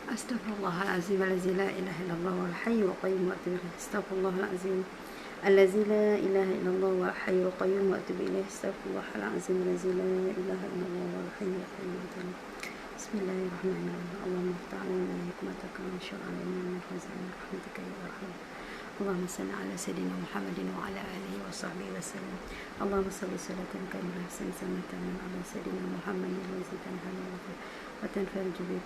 Astaghfirullahalazim allazi la ilaha illallah wal hayyul qayyum wa atubu ilaih. Astaghfirullahalazim allazi la ilaha illallah wal hayyul qayyum wa atubu ilaih. Astaghfirullahalazim allazi la ilaha illallah wal hayyul qayyum wa atubu ilaih. Bismillahirrahmanirrahim. Allahumma iftah lana hikmataka wa syar'a lana min khaza'in rahmatika ya arham. Allahumma salli ala sayyidina Muhammadin wa ala alihi wa sahbihi wa sallam. Allahumma salli salatan kamilah sanatan ala sayyidina Muhammadin wa zidan halal wa tanfarij bi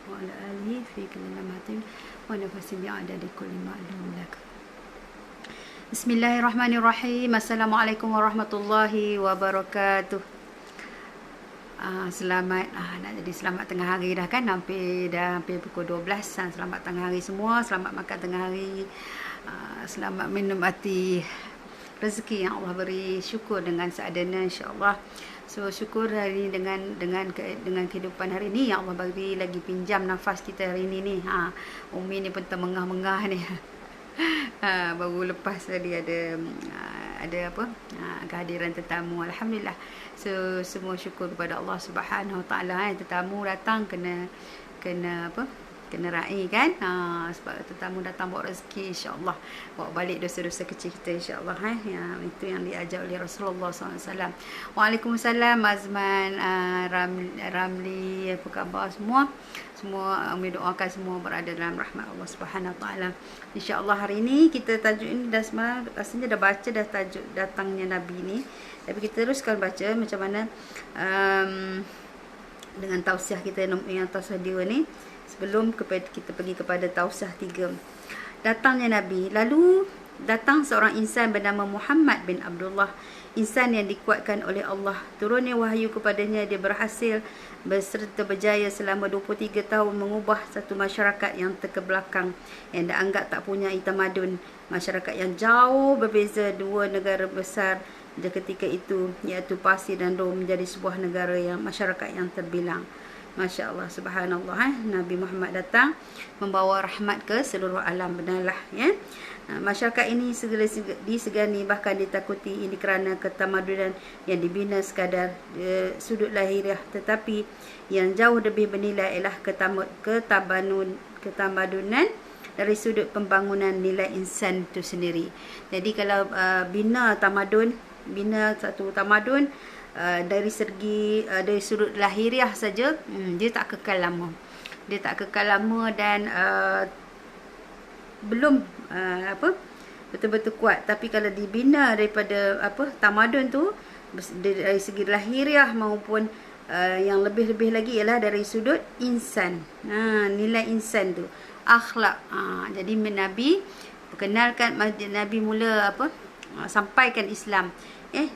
wa ala alihi fi kulli lamatin wa nafasin bi adadi kulli ma'lum lak. Bismillahirrahmanirrahim. Assalamualaikum warahmatullahi wabarakatuh. Selamat nak jadi selamat tengah hari dah kan, hampir pukul 12. Selamat tengah hari semua, selamat makan tengah hari, selamat menikmati rezeki yang Allah beri, syukur dengan seadanya insya-Allah. So syukur hari ini dengan kehidupan hari ini yang Allah bagi lagi pinjam nafas kita hari ini ni. Umi ni pun termengah-mengah ni. Baru lepas tadi ada kehadiran tetamu, alhamdulillah. So semua syukur kepada Allah Subhanahu Wa Taala. Tetamu datang kena raih kan. Sebab tetamu datang bawa rezeki, insya-Allah bawa balik dosa-dosa kecil kita, insya-Allah. Itu yang diajar oleh Rasulullah SAW. Waalaikumsalam Azman, Ramli, apa khabar semua? Semua kami doakan semua berada dalam rahmat Allah Subhanahu Wa Taala. Insya-Allah hari ini kita tajuk ini dah semalam rasanya dah baca dah tajuk datangnya Nabi ni. Tapi kita teruskan baca macam mana dengan tausiah kita yang tausiah 2 ni sebelum kita pergi kepada tausiah 3. Datangnya Nabi. Lalu datang seorang insan bernama Muhammad bin Abdullah, insan yang dikuatkan oleh Allah. Turunnya wahyu kepadanya, dia berhasil berserta berjaya selama 23 tahun mengubah satu masyarakat yang terkebelakang, yang dianggap tak punya tamadun, masyarakat yang jauh berbeza. Dua negara besar di ketika itu, iaitu Parsi dan Rom, menjadi sebuah negara yang masyarakat yang terbilang. Masya Allah, subhanallah. Nabi Muhammad datang membawa rahmat ke seluruh alam, benarlah ya. Masyarakat ini segera disegani, bahkan ditakuti. Ini kerana ketamadunan yang dibina sekadar sudut lahiriah, tetapi yang jauh lebih bernilai ialah ketamadunan dari sudut pembangunan nilai insan itu sendiri. Jadi kalau bina satu tamadun dari sudut lahiriah saja, dia tak kekal lama. Dan belum betul-betul kuat. Tapi kalau dibina daripada tamadun tu dari segi lahiriah maupun yang lebih-lebih lagi ialah dari sudut insan. Nilai insan tu, akhlak. Jadi Nabi perkenalkan, Nabi mula sampaikan Islam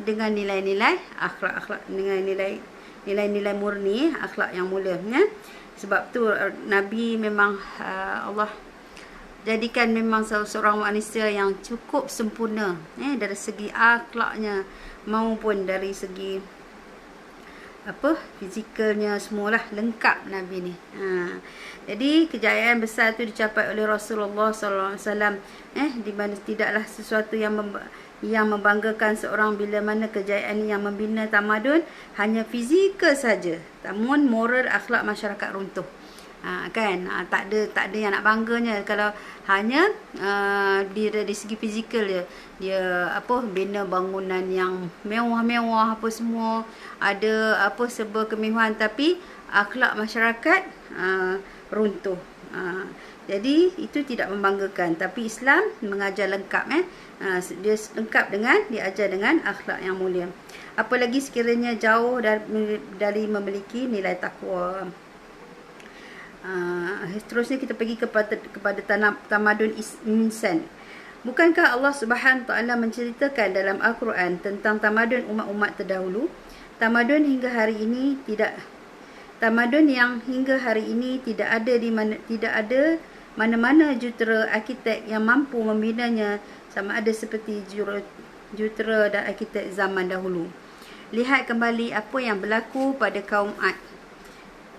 dengan nilai-nilai akhlak, dengan nilai-nilai murni, akhlak yang mulia ya. Sebab tu Nabi memang Allah jadikan memang seorang manusia yang cukup sempurna dari segi akhlaknya maupun dari segi fizikalnya, semualah lengkap Nabi ni. Jadi kejayaan besar tu dicapai oleh Rasulullah sallallahu alaihi wasallam, di mana tidaklah sesuatu yang membanggakan seorang bila mana kejayaan yang membina tamadun hanya fizikal saja, namun moral akhlak masyarakat runtuh. Tak ada yang nak bangganya kalau hanya dari segi fizikal dia bina bangunan yang mewah-mewah apa semua, ada serba kemewahan, tapi akhlak masyarakat runtuh. Jadi itu tidak membanggakan, tapi Islam mengajar lengkap dia lengkap dengan diajar dengan akhlak yang mulia. Apalagi sekiranya jauh dari memiliki nilai takwa. Seterusnya kita pergi kepada tamadun insan. Bukankah Allah Subhanahu Taala menceritakan dalam Al-Quran tentang tamadun umat-umat terdahulu? Tamadun yang hingga hari ini tidak ada mana-mana jutera arkitek yang mampu membinanya sama ada seperti jutera dan arkitek zaman dahulu. Lihat kembali apa yang berlaku pada kaum Ad.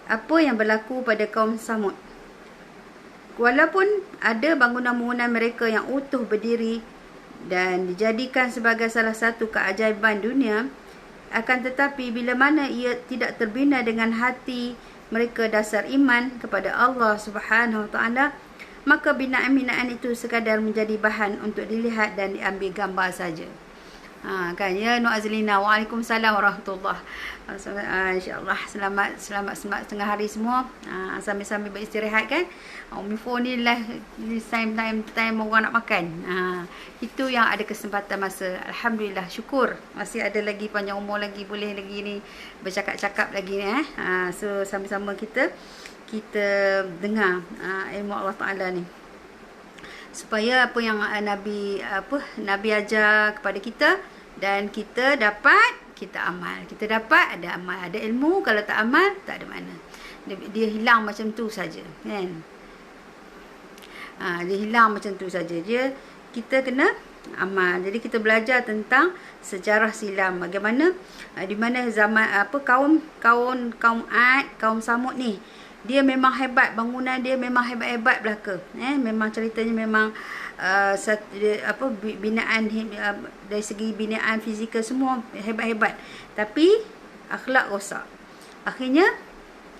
Apa yang berlaku pada kaum Samud. Walaupun ada bangunan-bangunan mereka yang utuh berdiri dan dijadikan sebagai salah satu keajaiban dunia, akan tetapi bila mana ia tidak terbina dengan hati mereka dasar iman kepada Allah Subhanahu Wa Taala, maka binaan-binaan itu sekadar menjadi bahan untuk dilihat dan diambil gambar saja. Kan ya, Nur Azlina. Waalaikumsalam warahmatullahi wabarakatuh. InsyaAllah selamat tengah hari semua. Sambil-sambil beristirahat kan. Umi phone ni lah time orang nak makan. Itu yang ada kesempatan masa. Alhamdulillah, syukur masih ada lagi panjang umur lagi, boleh lagi ni bercakap-cakap lagi ni. So sama-sama kita dengar ilmu Allah Taala ni, supaya apa yang Nabi ajar kepada kita dan kita dapat kita amal. Kita dapat ada amal, ada ilmu, kalau tak amal tak ada mana. Dia hilang macam tu saja, kan? Dia hilang macam tu saja. Kita kena amal. Jadi kita belajar tentang sejarah silam, bagaimana di mana zaman kaum Ad, kaum Samud ni, dia memang hebat, bangunan dia memang hebat-hebat belaka. Memang ceritanya memang binaan dari segi binaan fizikal semua hebat-hebat, tapi akhlak rosak. Akhirnya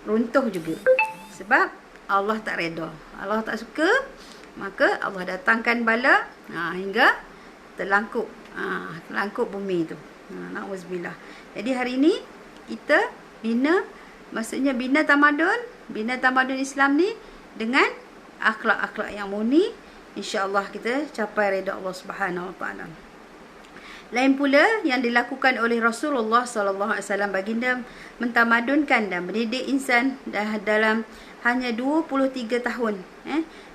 runtuh juga sebab Allah tak reda, Allah tak suka, maka Allah datangkan bala hingga terlangkup bumi itu. Na'udzubillah. Jadi hari ini kita bina tamadun Islam ni dengan akhlak-akhlak yang murni. InsyaAllah kita capai redha Allah Subhanahu Wa Taala. Lain pula yang dilakukan oleh Rasulullah SAW, baginda mentamadunkan dan mendidik insan dalam hanya 23 tahun.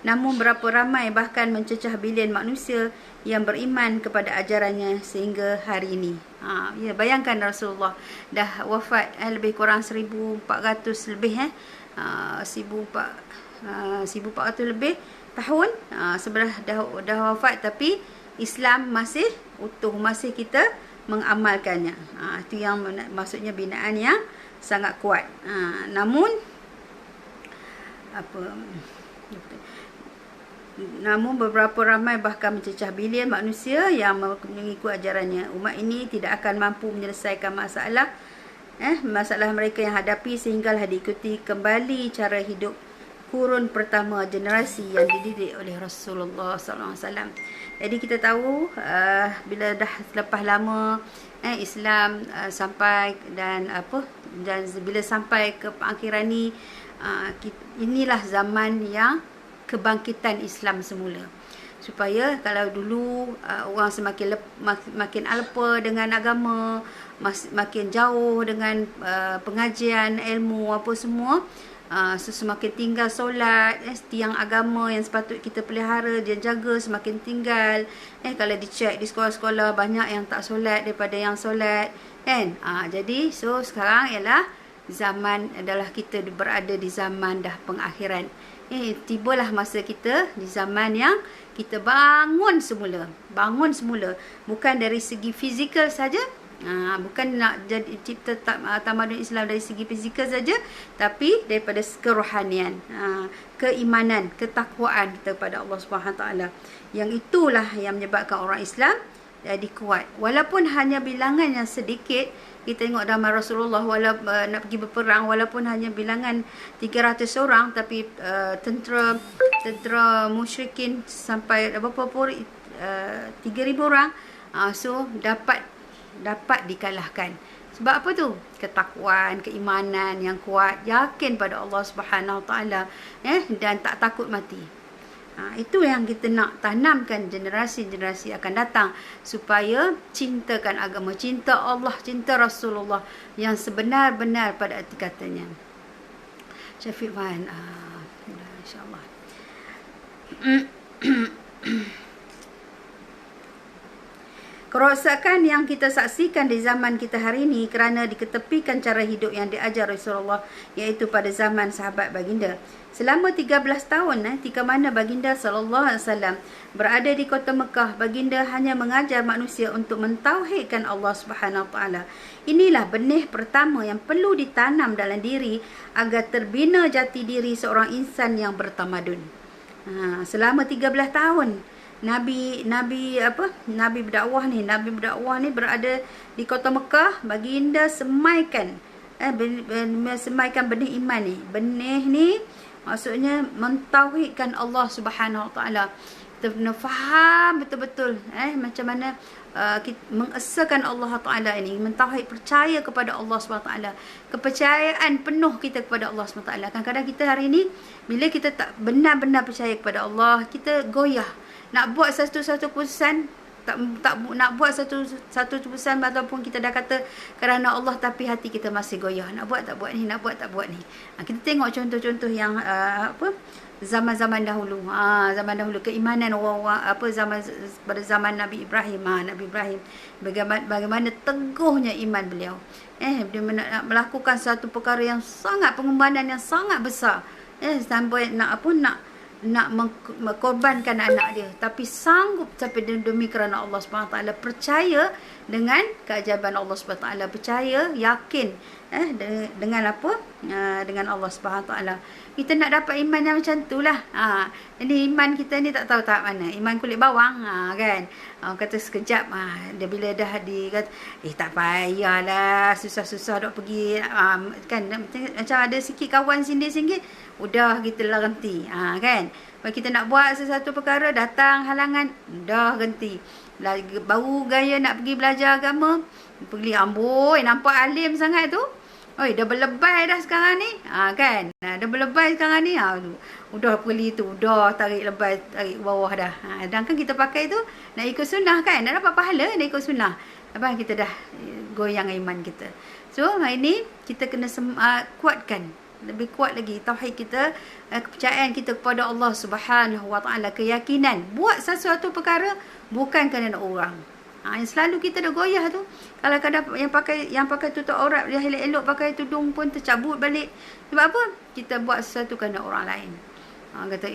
Namun berapa ramai, bahkan mencecah bilion manusia yang beriman kepada ajarannya sehingga hari ini. Bayangkan Rasulullah dah wafat lebih kurang 1400 lebih 1400 lebih tahun sebelah dah wafat, tapi Islam masih utuh, masih kita mengamalkannya. Itu yang maksudnya binaan yang sangat kuat. Namun beberapa ramai, bahkan mencecah bilion manusia yang mengikut ajarannya. Umat ini tidak akan mampu menyelesaikan masalah mereka yang hadapi sehinggalah diikuti kembali cara hidup kurun pertama generasi yang dididik oleh Rasulullah SAW. Jadi kita tahu bila dah lepas lama Islam sampai dan bila sampai ke pengakhiran ni, inilah zaman yang kebangkitan Islam semula. Supaya kalau dulu orang makin alpa dengan agama, makin jauh dengan pengajian ilmu apa semua, semakin tinggal solat, tiang agama yang sepatut kita pelihara dia jaga semakin tinggal. Kalau dicek di sekolah-sekolah, banyak yang tak solat daripada yang solat, kan? Jadi sekarang ialah kita berada di zaman dah pengakhiran. Tibalah masa kita di zaman yang kita bangun semula, bukan dari segi fizikal saja. Bukan nak jadi cipta tamadun Islam dari segi fizikal saja, tapi daripada kerohanian, keimanan, ketakwaan kita kepada Allah Subhanahu Taala. Yang itulah yang menyebabkan orang Islam jadi kuat. Walaupun hanya bilangan yang sedikit, kita tengok zaman Rasulullah nak pergi berperang, walaupun hanya bilangan 300 orang, tapi tentera musyrikin sampai berapa pun 3,000 orang, so dapat dikalahkan. Sebab apa tu? Ketakwaan, keimanan yang kuat, yakin pada Allah Subhanahu Wa Taala, dan tak takut mati. Itu yang kita nak tanamkan generasi-generasi akan datang, supaya cintakan agama, cinta Allah, cinta Rasulullah yang sebenar-benar pada arti katanya. Syafiq Wan, insya-Allah. Kerosakan yang kita saksikan di zaman kita hari ini kerana diketepikan cara hidup yang diajar Rasulullah, iaitu pada zaman sahabat baginda. Selama 13 tahun ketika mana baginda sallallahu alaihi wasallam berada di kota Mekah, baginda hanya mengajar manusia untuk mentauhidkan Allah Subhanahu taala. Inilah benih pertama yang perlu ditanam dalam diri agar terbina jati diri seorang insan yang bertamadun. Selama 13 tahun Nabi berdakwah ni berada di kota Mekah, baginda semaikan benih iman ni. Benih ni maksudnya mentauhidkan Allah Subhanahu Wa Taala. Kita kena faham betul-betul macam mana mengesakan Allah Taala ini, mentauhid, percaya kepada Allah Subhanahu Wa Taala, kepercayaan penuh kita kepada Allah Subhanahu Wa Taala. Kadang-kadang kita hari ini bila kita tak benar-benar percaya kepada Allah, kita goyah nak buat satu keputusan, tak nak buat satu keputusan, ataupun kita dah kata kerana Allah, tapi hati kita masih goyah, nak buat tak buat ni, nak buat tak buat ni. Kita tengok contoh-contoh yang zaman dahulu. Zaman dahulu keimanan orang pada zaman Nabi Ibrahim. Nabi Ibrahim bagaimana teguhnya iman beliau. Dia nak melakukan satu perkara yang sangat, pengorbanan yang sangat besar. Sampai nak mengkorbankan anak dia, tapi sanggup sampai demi kerana Allah Subhanahu Taala, percaya dengan keajaiban Allah Subhanahu Taala, percaya, yakin dengan apa? Dengan Allah Subhanahu Taala. Kita nak dapat iman yang macam itulah. Ini iman kita ni tak tahu tahap mana. Iman kulit bawang, kan. Kata sekejap, dia bila dah kata, tak payahlah, susah-susah dok pergi, kan, macam ada sikit kawan singgit, udah kita lah ganti, kan. Kalau kita nak buat sesuatu perkara, datang halangan, dah ganti. Baru gaya nak pergi belajar agama, pergi amboi, nampak alim sangat tu. Oi, dah berlebay dah sekarang ni. Kan? Dah berlebay sekarang ni. Udah pergi tu, udah tarik lebay, tarik bawah dah. Sedangkan kita pakai tu nak ikut sunnah, kan? Nak dapat pahala nak ikut sunnah. Apa kita dah goyang iman kita. So, hari ni kita kena kuatkan, lebih kuat lagi tauhid kita, kepercayaan kita kepada Allah Subhanahu Wa Taala, keyakinan buat sesuatu perkara bukan kerana orang. Yang selalu kita dah goyah tu, kalau kadang yang pakai tutup aurat, dia elok-elok pakai tudung pun tercabut balik. Sebab apa? Kita buat sesuatu kerana orang lain. Kata,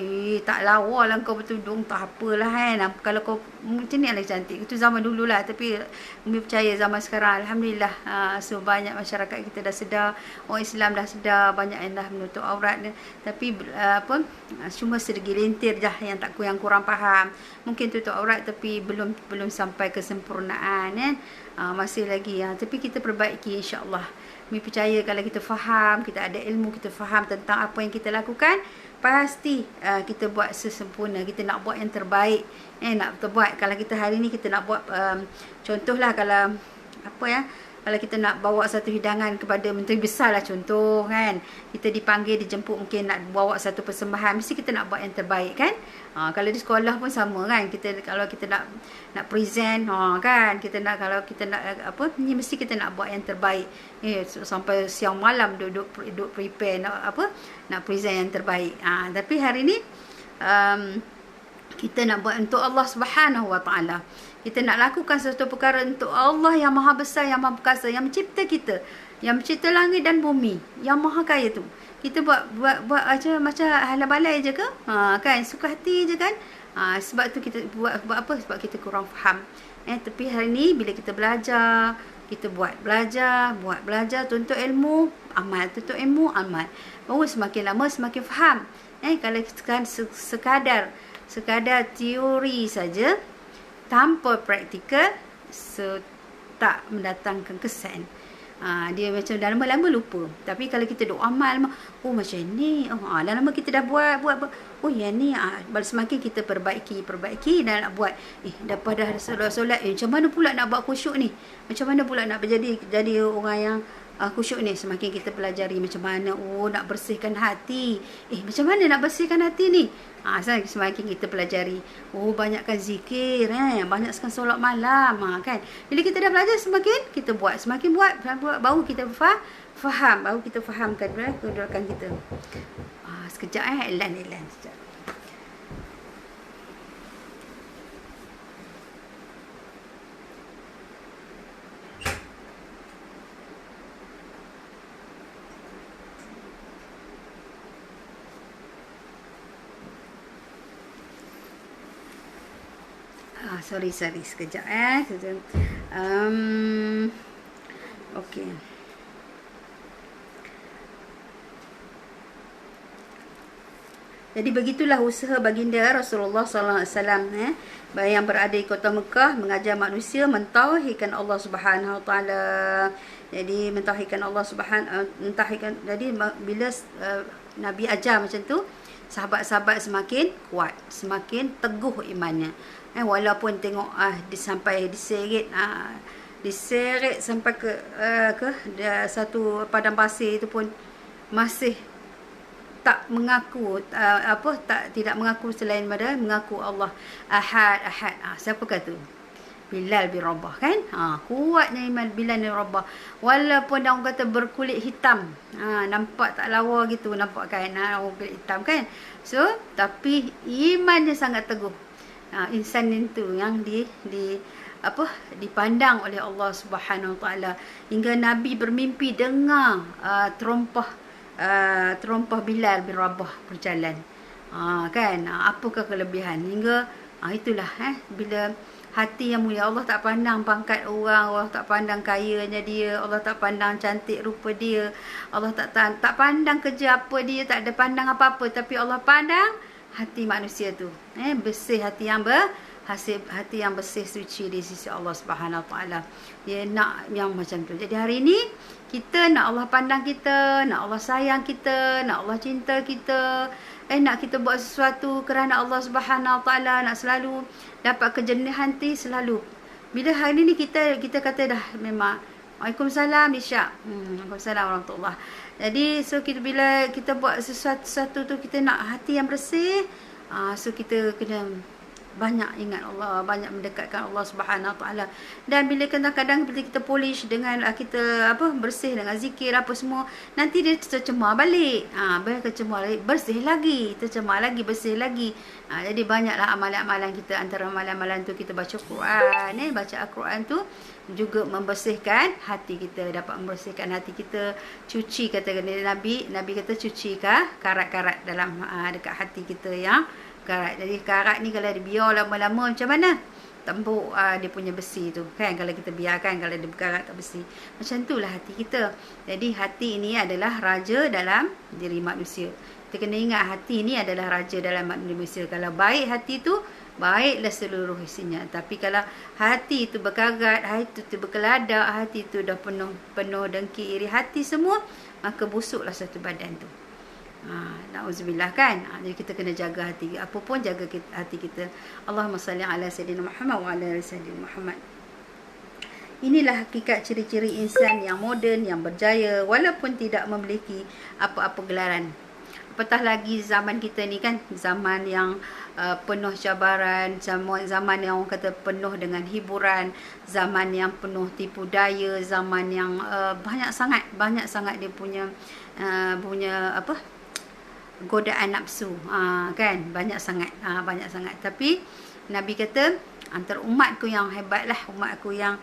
tak lawa lah kau bertudung, tak apalah kan. Kalau kau macam ni lah cantik. Itu zaman dulu lah. Tapi Umi percaya zaman sekarang, Alhamdulillah, so banyak masyarakat kita dah sedar, orang Islam dah sedar, banyak yang dah menutup aurat. Tapi cuma segelintir je yang kurang faham. Mungkin tutup aurat tapi belum sampai kesempurnaan, kan. Masih lagi, tapi kita perbaiki, insya-Allah. Umi percaya kalau kita faham, kita ada ilmu, kita faham tentang apa yang kita lakukan, pasti kita buat sesempurna. Kita nak buat yang terbaik, kalau kita hari ni kita nak buat contohlah, kalau kalau kita nak bawa satu hidangan kepada menteri besar lah, contoh, kan, kita dipanggil, dijemput, mungkin nak bawa satu persembahan, mesti kita nak buat yang terbaik, kan. Kalau di sekolah pun sama, kan, kalau kita nak present, kan, kalau kita nak mesti kita nak buat yang terbaik. Sampai siang malam duduk prepare nak present yang terbaik. Tapi hari ni kita nak buat untuk Allah Subhanahu Wa Taala. Kita nak lakukan sesuatu perkara untuk Allah yang Maha Besar, yang Maha Perkasa, yang mencipta kita, yang mencipta langit dan bumi, yang Maha Kaya tu. Kita buat macam halal-balai je ke? Kan, suka hati je, kan? Sebab tu kita buat apa? Sebab kita kurang faham. Tapi hari ni bila kita belajar, kita belajar, tuntut ilmu, amal, tuntut ilmu, amal. Baru semakin lama semakin faham. Kalau sekadar teori saja, tanpa praktikal, tak mendatangkan kesan. Dia macam dah lama-lama lupa. Tapi kalau kita duk amal, macam ni, dah lama kita dah buat, yang ni, semakin kita perbaiki dan nak buat, dah pada solat, macam mana pula nak buat khusyuk ni, macam mana pula nak jadi orang yang khusyuk ni. Semakin kita pelajari macam mana nak bersihkan hati, macam mana nak bersihkan hati ni, semakin kita pelajari, banyakkan zikir, banyakkan solat malam, kan. Bila kita dah belajar, semakin kita buat, semakin buat baru kita faham, baru kita fahamkan kedudukan kita. Sekejap, iklan sekejap. Sorry, sekejap okey. Jadi begitulah usaha baginda Rasulullah sallallahu alaihi wasallam yang berada di kota Mekah, mengajar manusia mentauhidkan Allah Subhanahu Wa Taala. Jadi mentauhidkan Allah jadi bila Nabi ajar macam tu, sahabat-sahabat semakin kuat, semakin teguh imannya. Walaupun tengok sampai diseret sampai ke satu padang pasir itu pun masih tak mengaku tidak mengaku selain pada mengaku Allah Ahad. Siapa kata? Bilal bin Rabah, kan. Kuatnya iman Bilal bin Rabah, walaupun orang kata berkulit hitam, nampak tak lawa gitu, nampak kan, orang kulit hitam, kan. So tapi imannya sangat teguh. Insan itu yang dipandang oleh Allah Subhanahu Wa Taala, hingga Nabi bermimpi dengar terompah Bilal bin Rabah berjalan, kan. Apakah kelebihan, hingga itulah bila hati yang mulia. Allah tak pandang pangkat orang, Allah tak pandang kayanya dia, Allah tak pandang cantik rupa dia, Allah tak pandang kerja apa dia, tak ada pandang apa-apa, tapi Allah pandang hati manusia tu, bersih, hati yang bersih, suci di sisi Allah Subhanahu Wa Taala. Dia nak yang macam tu. Jadi hari ini kita nak Allah pandang kita, nak Allah sayang kita, nak Allah cinta kita, nak kita buat sesuatu kerana Allah Subhanahu Wa Taala, nak selalu dapat kejernihan hati selalu. Bila hari ni kita kata dah memang Waalaikumsalam Isyak. Waalaikumsalam warahmatullahi. Jadi bila kita buat sesuatu tu, kita nak hati yang bersih. So kita kena banyak ingat Allah, banyak mendekatkan Allah Subhanahu Wa Taala. Dan bila kadang-kadang bila kita polish dengan kita bersih dengan zikir apa semua, nanti dia tercemar balik. Tercemar balik, bersih lagi, tercemar lagi, bersih lagi. Jadi banyaklah amalan-amalan kita. Antara amalan-amalan tu kita baca Quran, baca Al-Quran tu juga membersihkan hati kita, dapat membersihkan hati kita. Cuci, kata Nabi kata, cuci karat-karat dalam dekat hati kita yang karat. Jadi karat ni kalau dibiar lama-lama macam mana? Tembuk dia punya besi tu, kan. Kalau kita biarkan, kalau dia berkarat tak besi, macam itulah hati kita. Jadi hati ini adalah raja dalam diri manusia. Kita kena ingat, hati ini adalah raja dalam manusia. Kalau baik hati tu, baiklah seluruh isinya. Tapi kalau hati itu berkarat, hati itu berkeladak, hati itu dah penuh dengki, iri hati semua, maka busuklah satu badan tu. Na'udzubillah, kan. Jadi kita kena jaga hati. Apa pun jaga hati kita. Allahumma salli ala sayyidina Muhammad wa ala ali sayyidina Muhammad. Inilah hakikat ciri-ciri insan yang moden, yang berjaya, walaupun tidak memiliki apa-apa gelaran. Apatah lagi zaman kita ni, kan, zaman yang penuh cabaran, zaman yang orang kata penuh dengan hiburan, zaman yang penuh tipu daya, zaman yang banyak sangat dia punya godaan nafsu, kan, banyak sangat. Tapi Nabi kata, antara umatku yang hebatlah, umatku yang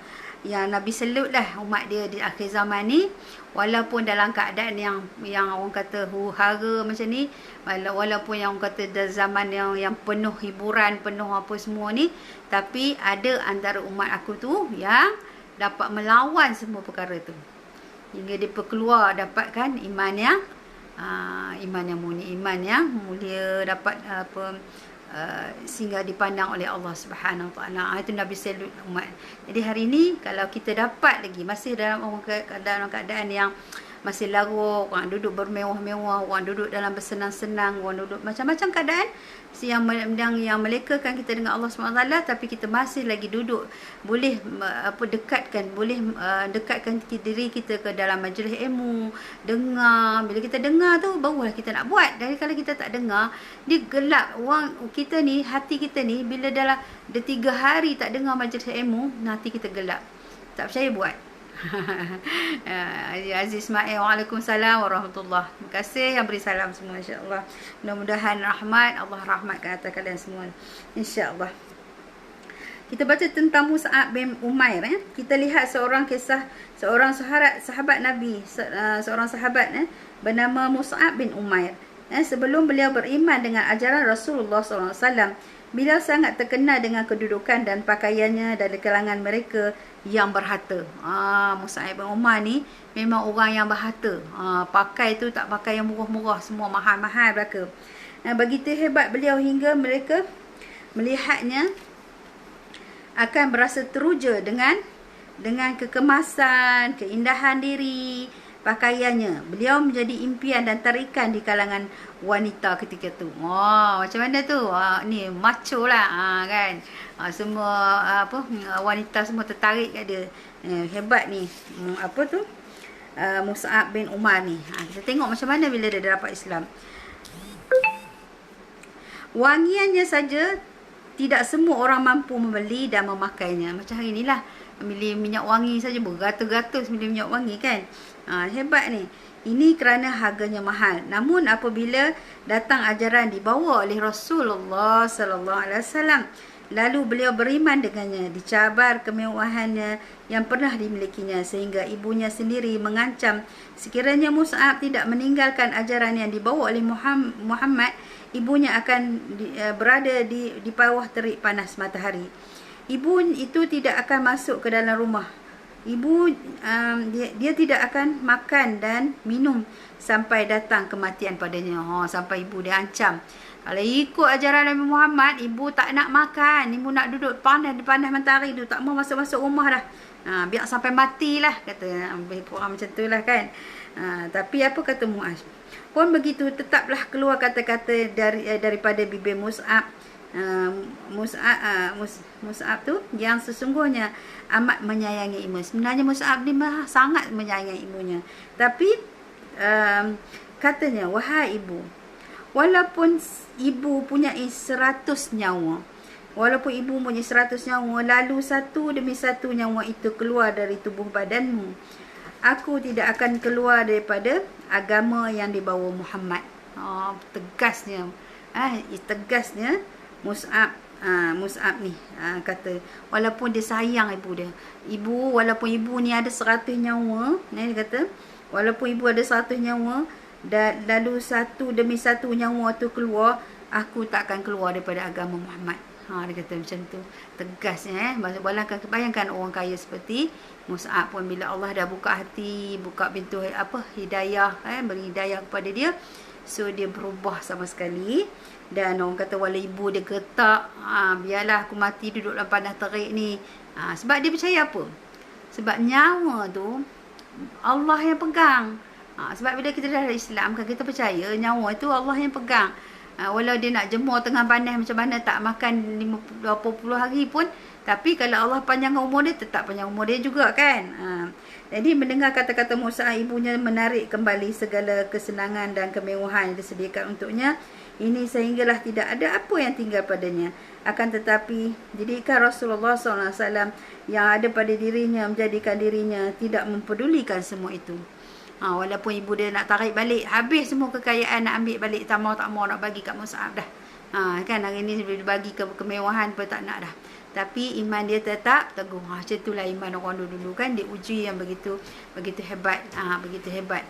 Nabi selutlah umat dia di akhir zaman ni, walaupun dalam keadaan yang orang kata huru-hara macam ni, walaupun yang orang kata zaman yang penuh hiburan, penuh apa semua ni, tapi ada antara umat aku tu yang dapat melawan semua perkara tu, hingga dia keluar dapatkan iman yang murni, iman yang mulia, dapat sehingga dipandang oleh Allah Subhanahu Wa Taala. Itu Nabi salut umat. Jadi hari ini kalau kita dapat lagi masih dalam keadaan yang masih larut, orang duduk bermewah-mewah, orang duduk dalam bersenang-senang, orang duduk macam-macam keadaan yang melekakan kita dengan Allah SWT, tapi kita masih lagi duduk, boleh dekatkan diri kita ke dalam majlis ilmu, dengar. Bila kita dengar tu barulah kita nak buat. Dari kalau kita tak dengar, dia gelap. Orang kita ni, hati kita ni, bila dalam 3 hari tak dengar majlis ilmu, hati kita gelap. Tak percaya buat. Aziz Ismail, waalaikumsalam warahmatullahi. Terima kasih yang beri salam semua, insya-Allah. Mudah-mudahan Allah rahmatkan atas kalian semua, insya-Allah. Kita baca tentang Mus'ab bin Umair. Kita lihat seorang sahabat Nabi, seorang sahabat bernama Mus'ab bin Umair. Sebelum beliau beriman dengan ajaran Rasulullah SAW, beliau sangat terkenal dengan kedudukan dan pakaiannya dari kalangan mereka yang berharta. Mus'ab bin Umair ni memang orang yang berharta. Pakai tu tak pakai yang murah-murah, semua mahal-mahal belaka. Begitu hebat beliau hingga mereka melihatnya akan berasa teruja dengan kekemasan, keindahan diri, pakaiannya. Beliau menjadi impian dan tarikan di kalangan wanita ketika tu. Macam mana tu? Ni macho lah, kan. Semua wanita semua tertarik kat dia. Hebat ni. Mus'ab bin Umair ni. Kita tengok macam mana bila dia dapat Islam. Wangiannya saja tidak semua orang mampu membeli dan memakainya. Macam hari inilah, beli minyak wangi saja beratus-ratus beli minyak wangi, kan. Hebat ni. Ini kerana harganya mahal. Namun apabila datang ajaran dibawa oleh Rasulullah sallallahu alaihi wasallam, lalu beliau beriman dengannya, dicabar kemewahannya yang pernah dimilikinya, sehingga ibunya sendiri mengancam sekiranya Mus'ab tidak meninggalkan ajaran yang dibawa oleh Muhammad, ibunya akan berada di bawah terik panas matahari. Ibu itu tidak akan masuk ke dalam rumah. Dia tidak akan makan dan minum sampai datang kematian padanya. Sampai ibu dia ancam. Kalau ikut ajaran Nabi Muhammad, ibu tak nak makan, ibu nak duduk di panas matahari tu, tak mau masuk-masuk rumah dah. Biar sampai matilah, kata. Lebih kurang macam tu lah, kan. Tapi apa kata Muaz? Pun begitu, tetaplah keluar kata-kata daripada bibir Mus'ab. Mus'ab tu yang sesungguhnya amat menyayangi ibu. Sebenarnya Mus'ab ni sangat menyayangi ibunya. Tapi katanya, wahai ibu, walaupun ibu punya 100 nyawa, lalu satu demi satu nyawa itu keluar dari tubuh badanmu, aku tidak akan keluar daripada agama yang dibawa Muhammad. Tegasnya Mus'ab ni kata, walaupun dia sayang ibu dia. Walaupun ibu ni ada 100 nyawa, dia kata, walaupun ibu ada 100 nyawa, lalu satu demi satu nyawa tu keluar, aku tak akan keluar daripada agama Muhammad. Dia kata macam tu. Tegasnya. Bayangkan orang kaya seperti Mus'ab pun, bila Allah dah buka hati, buka pintu hidayah, beri hidayah kepada dia, so dia berubah sama sekali. Dan orang kata wala ibu dia getak, biarlah aku mati duduk dalam panas terik ni. Sebab dia percaya apa? Sebab nyawa tu Allah yang pegang. Sebab bila kita dah ada Islam, kan, kita percaya nyawa itu Allah yang pegang. Walau dia nak jemur tengah panas macam mana, tak makan 20 hari pun, tapi kalau Allah panjangkan umur dia, tetap panjang umur dia juga, kan. Jadi mendengar kata-kata Musa, ibunya menarik kembali segala kesenangan dan kemewahan yang disediakan untuknya ini, sehinggalah tidak ada apa yang tinggal padanya. Akan tetapi didikan Rasulullah SAW yang ada pada dirinya menjadikan dirinya tidak mempedulikan semua itu. Walaupun ibu dia nak tarik balik, habis semua kekayaan, nak ambil balik, tak mau nak bagi kat Mus'ab dah. Kan hari ni dia bagi kemewahan pun tak nak dah. Tapi iman dia tetap teguh. Macam itulah iman orang dulu-dulu, kan, diuji yang begitu hebat. Begitu hebat.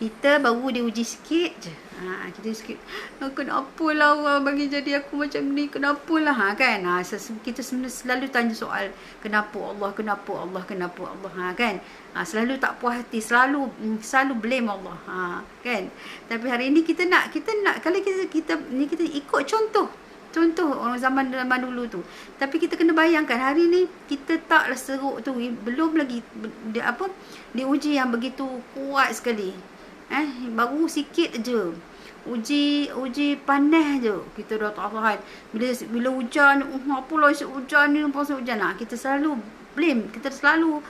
Kita baru diuji sikit je. Kita sikit, kenapalah Allah bagi jadi aku macam ni, kenapalah, kan. Kita selalu tanya soal kenapa Allah, kan. Selalu tak puas hati, selalu blame Allah, kan. Tapi hari ini kita nak kalau kita ikut contoh Contoh orang zaman dulu tu. Tapi kita kena bayangkan hari ni kita taklah seruk tu, belum lagi diuji yang begitu kuat sekali. Baru sikit je. Uji panas je kita dah tak tahan. Bila hujan, apalah hujan ni, pasal hujan lah. Kita selalu blame, kita selalu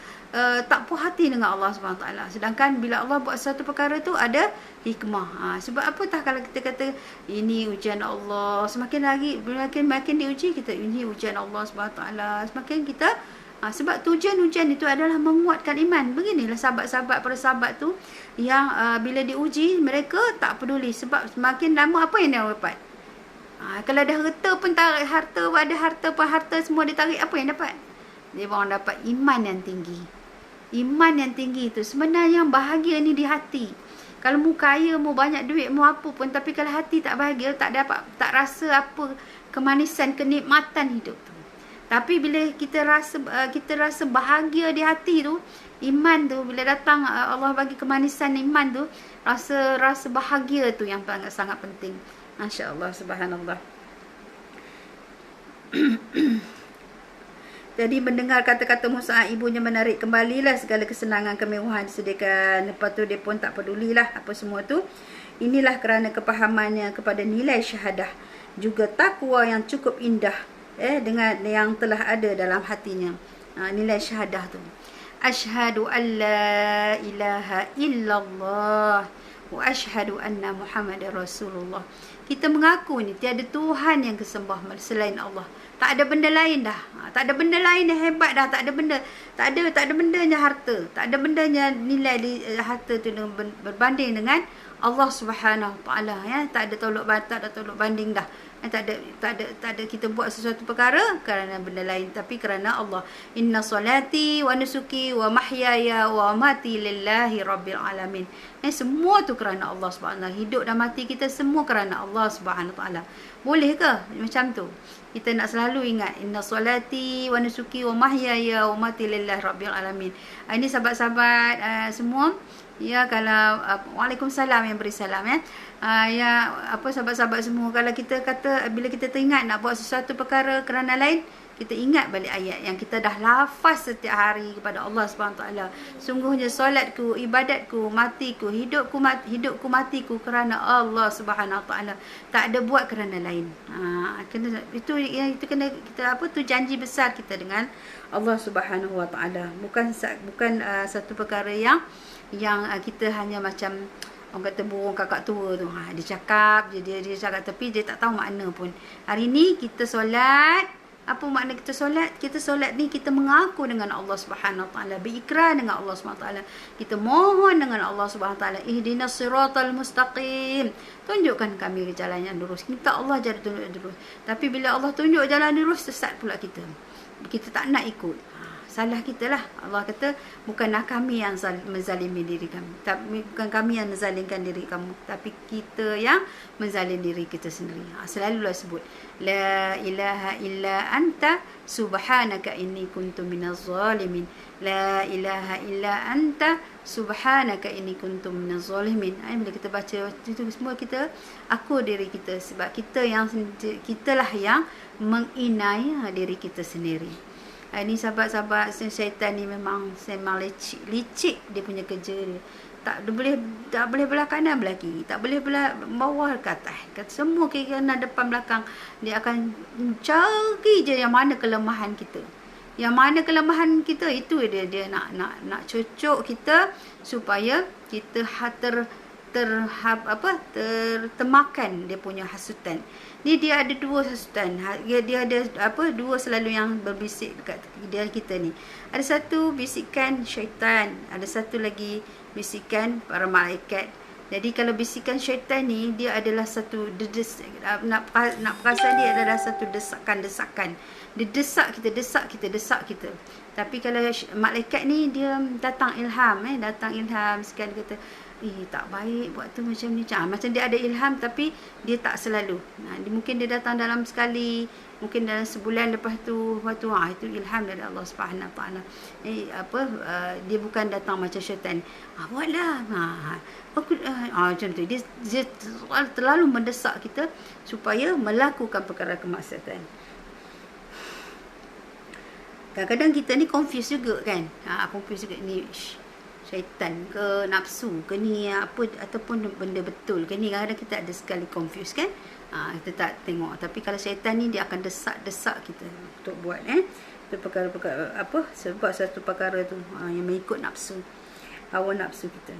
tak puas hati dengan Allah SWT. Sedangkan bila Allah buat satu perkara tu ada hikmah. Sebab apa tah kalau kita kata ini ujian Allah, semakin lagi makin diuji kita, ini ujian Allah SWT. Semakin kita sebab tujuan-ujian itu adalah menguatkan iman. Beginilah para sahabat tu yang bila diuji mereka tak peduli, sebab semakin lama apa yang dia dapat. Kalau ada harta pun tarik harta semua ditarik, apa yang dapat? Dia orang dapat iman yang tinggi. Iman yang tinggi itu sebenarnya yang bahagia ni di hati. Kalau mu kaya, mu banyak duit, mu apa pun, tapi kalau hati tak bahagia, tak rasa apa kemanisan, kenikmatan hidup tu. Tapi bila kita rasa bahagia di hati tu, iman tu bila datang Allah bagi kemanisan iman tu, rasa bahagia tu yang sangat penting. Masya-Allah, subhanallah. Jadi mendengar kata-kata Musa, ibunya menarik kembalilah segala kesenangan, kemewahan disediakan. Lepas tu dia pun tak pedulilah apa semua tu. Inilah kerana kepahamannya kepada nilai syahadah, juga takwa yang cukup indah dengan yang telah ada dalam hatinya. Nilai syahadah tu. Asyhadu an la ilaha illallah wa asyhadu anna Muhammadar Rasulullah. Kita mengaku ni tiada Tuhan yang kesembah selain Allah. Tak ada benda lain dah. Tak ada benda lain yang hebat dah. Tak ada bendanya harta. Tak ada bendanya nilai harta tu berbanding dengan Allah Subhanahu Taala, ya. Tak ada tolok banding dah. Tak ada kita buat sesuatu perkara kerana benda lain, tapi kerana Allah. Inna salati wa nusuki wa mahyaya wa mati lillahi rabbil alamin. Semua tu kerana Allah Subhanahu Taala. Hidup dan mati kita semua kerana Allah Subhanahu Taala. Boleh ke macam tu? Kita nak selalu ingat inna salati wa nusuki wa mahyaya wa mati lillahi rabbil alamin. Ini sahabat-sahabat semua, ya, kalau Waalaikumsalam yang beri salam, ya. Sahabat-sahabat semua, kalau kita kata bila kita teringat nak buat sesuatu perkara kerana lain, kita ingat balik ayat yang kita dah lafaz setiap hari kepada Allah SWT. Sungguhnya solatku, ibadatku, matiku, hidupku, matiku kerana Allah Subhanahu Taala. Tak ada buat kerana lain. Itu kena kita tu janji besar kita dengan Allah Subhanahu Wa Taala. Bukan satu perkara yang kita hanya macam orang kata burung kakak tua tu. Dia cakap, dia cakap, tapi dia tak tahu makna pun. Hari ni kita solat. Apa makna kita solat? Kita solat ni kita mengaku dengan Allah Subhanahu Wa Taala, berikrar dengan Allah Subhanahu Wa Taala. Kita mohon dengan Allah Subhanahu Wa Taala, ihdinas siratal mustaqim. Tunjukkan kami jalan yang lurus. Minta Allah jadi tunjuk lurus. Tapi bila Allah tunjuk jalan lurus, sesat pula kita. Kita tak nak ikut. Salah kita lah. Allah kata, bukanlah kami yang menzalimi diri kami. Bukan kami yang menzalimkan diri kamu. Tapi kita yang menzalim diri kita sendiri. Selalulah sebut. La ilaha illa anta subhanaka inni kuntu minaz zalimin. La ilaha illa anta subhanaka inni kuntu minaz zalimin. Bila kita baca itu semua, kita aku diri kita. Sebab kitalah yang menginai diri kita sendiri. Ini sahabat-sahabat syaitan ni memang licik dia punya kerja dia. Tak boleh belah kanan belah kiri, tak boleh belah bawah ke atas. Semua kiri kanan depan belakang, dia akan cari je yang mana kelemahan kita. Yang mana kelemahan kita, itu dia nak cocok kita supaya kita termakan dia punya hasutan. Ni dia ada dua hasutan. Dia ada dua selalu yang berbisik dekat diri kita ni. Ada satu bisikan syaitan, ada satu lagi bisikan para malaikat. Jadi kalau bisikan syaitan ni, dia adalah satu nak perasan dia adalah satu desakan. Dia desak kita. Tapi kalau malaikat ni, dia datang ilham sekali kata, tak baik buat tu macam ni. Macam dia ada ilham, tapi dia tak selalu. Mungkin dia datang dalam sekali mungkin dalam sebulan lepas tu itu ilham dari Allah Subhanahu Wa Taala. Dia bukan datang macam syaitan. Buatlah. Macam tu. Dia terlalu mendesak kita supaya melakukan perkara kemaksiatan. Kadang-kadang kita ni confuse juga kan. Confuse juga ni syaitan ke nafsu ke ni apa ataupun benda betul ke ni. Kadang-kadang kita ada sekali confuse kan. Kita tak tengok. Tapi kalau syaitan ni dia akan desak-desak kita untuk buat itu perkara-perkara sebab satu perkara tu yang mengikut nafsu, hawa nafsu kita.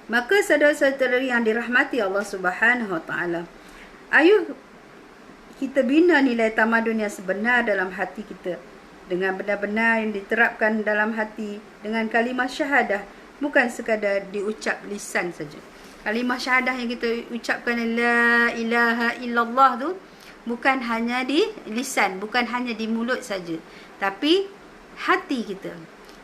Maka saudara-saudara yang dirahmati Allah Subhanahu Wa Taala, ayo kita bina nilai tamadun yang sebenar dalam hati kita dengan benar-benar yang diterapkan dalam hati dengan kalimah syahadah, bukan sekadar diucap lisan saja. Kalimah syahadah yang kita ucapkan la ilaha illallah tu bukan hanya di lisan, bukan hanya di mulut saja, tapi hati kita.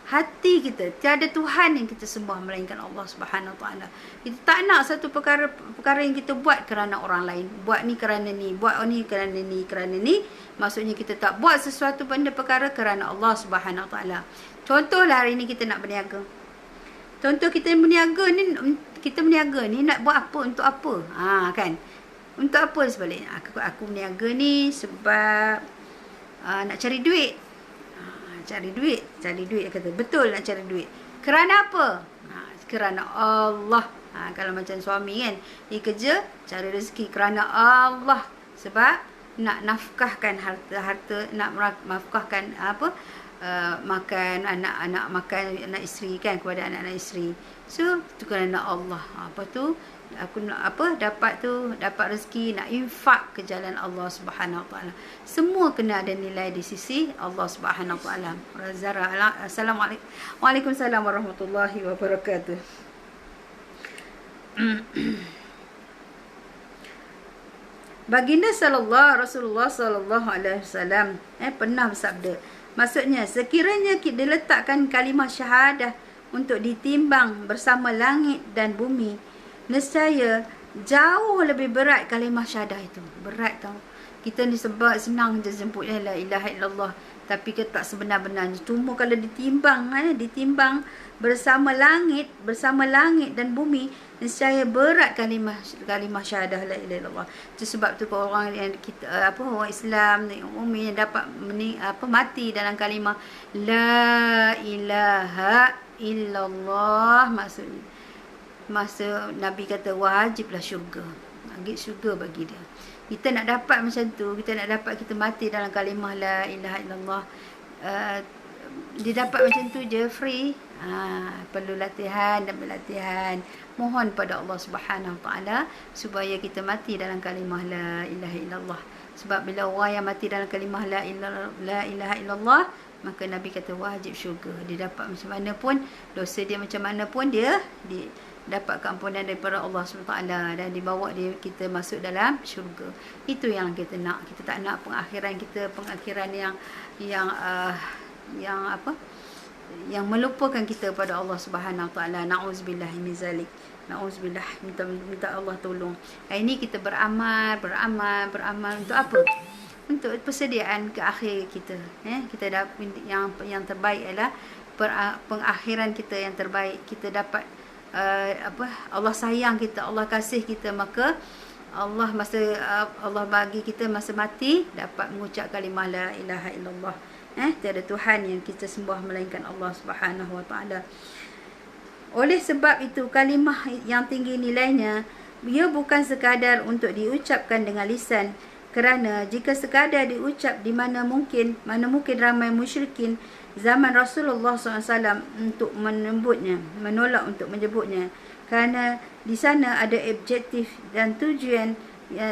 Hati kita, tiada Tuhan yang kita sembah melainkan Allah Subhanahu Wa Taala. Kita tak nak satu perkara yang kita buat kerana orang lain. Buat ni kerana ni, buat ni kerana ni. Maksudnya kita tak buat sesuatu benda perkara kerana Allah Subhanahu Wa Taala. Contohlah hari ni kita nak berniaga. Contoh kita berniaga ni nak buat apa, untuk apa? Kan? Untuk apa sebaliknya? Aku berniaga ni sebab nak cari duit. Cari duit kata. Betul nak cari duit. Kerana apa? Kerana Allah. Kalau macam suami kan, dia kerja cari rezeki kerana Allah. Sebab nak nafkahkan harta, nak nafkahkan makan anak-anak, makan anak isteri kan, kepada anak-anak isteri. So itu kerana Allah. Aku nak dapat rezeki, nak infak ke jalan Allah Subhanahu Wa Taala. Semua kena ada nilai di sisi Allah Subhanahu Wa Taala. Zara, assalamualaikum. Waalaikumsalam warahmatullahi wabarakatuh. Baginda Rasulullah sallallahu alaihi wasallam pernah bersabda, maksudnya sekiranya kita diletakkan kalimah syahadah untuk ditimbang bersama langit dan bumi, nescaya jauh lebih berat kalimah syahadah itu. Berat tau. Kita ni sebab senang je sebut la ilaha illallah, tapi kita tak sebenar-benarnya. Cuma kalau ditimbang bersama langit dan bumi, nescaya berat kalimah syahadah la ilaha illallah. Itu sebab tu orang yang kita orang Islam umum yang dapat mati dalam kalimah la ilaha illallah, maksudnya masa Nabi kata wajiblah syurga. Syurga bagi dia. Kita nak dapat macam tu, kita nak dapat kita mati dalam kalimah la ilaha illallah, dia dapat macam tu je free. Perlu latihan dan berlatihan. Mohon pada Allah Subhanahu Wa Taala supaya kita mati dalam kalimah la ilaha illallah. Sebab bila orang yang mati dalam kalimah la ilaha illallah, maka Nabi kata wajib syurga. Dia dapat macam mana pun, dosa dia macam mana pun, dia dapat keampunan daripada Allah SWT dan dibawa kita masuk dalam syurga. Itu yang kita nak. Kita tak nak pengakhiran yang melupakan kita pada Allah Subhanahu Wa Taala. Nauzubillah min zalik. Nauzubillah, minta Allah tolong. Hari ni kita beramal untuk apa? Untuk persediaan ke akhir kita. Kita dapat yang terbaik adalah pengakhiran kita yang terbaik. Kita dapat Allah sayang kita, Allah kasih kita, maka Allah bagi kita masa mati dapat mengucap kalimah la ilaha illallah. Tiada Tuhan yang kita sembah melainkan Allah Subhanahu Wa Taala. Oleh sebab itu kalimah yang tinggi nilainya, ia bukan sekadar untuk diucapkan dengan lisan, kerana jika sekadar diucap di mana mungkin ramai musyrikin zaman Rasulullah SAW untuk menolak untuk menyebutnya, kerana di sana ada objektif dan tujuan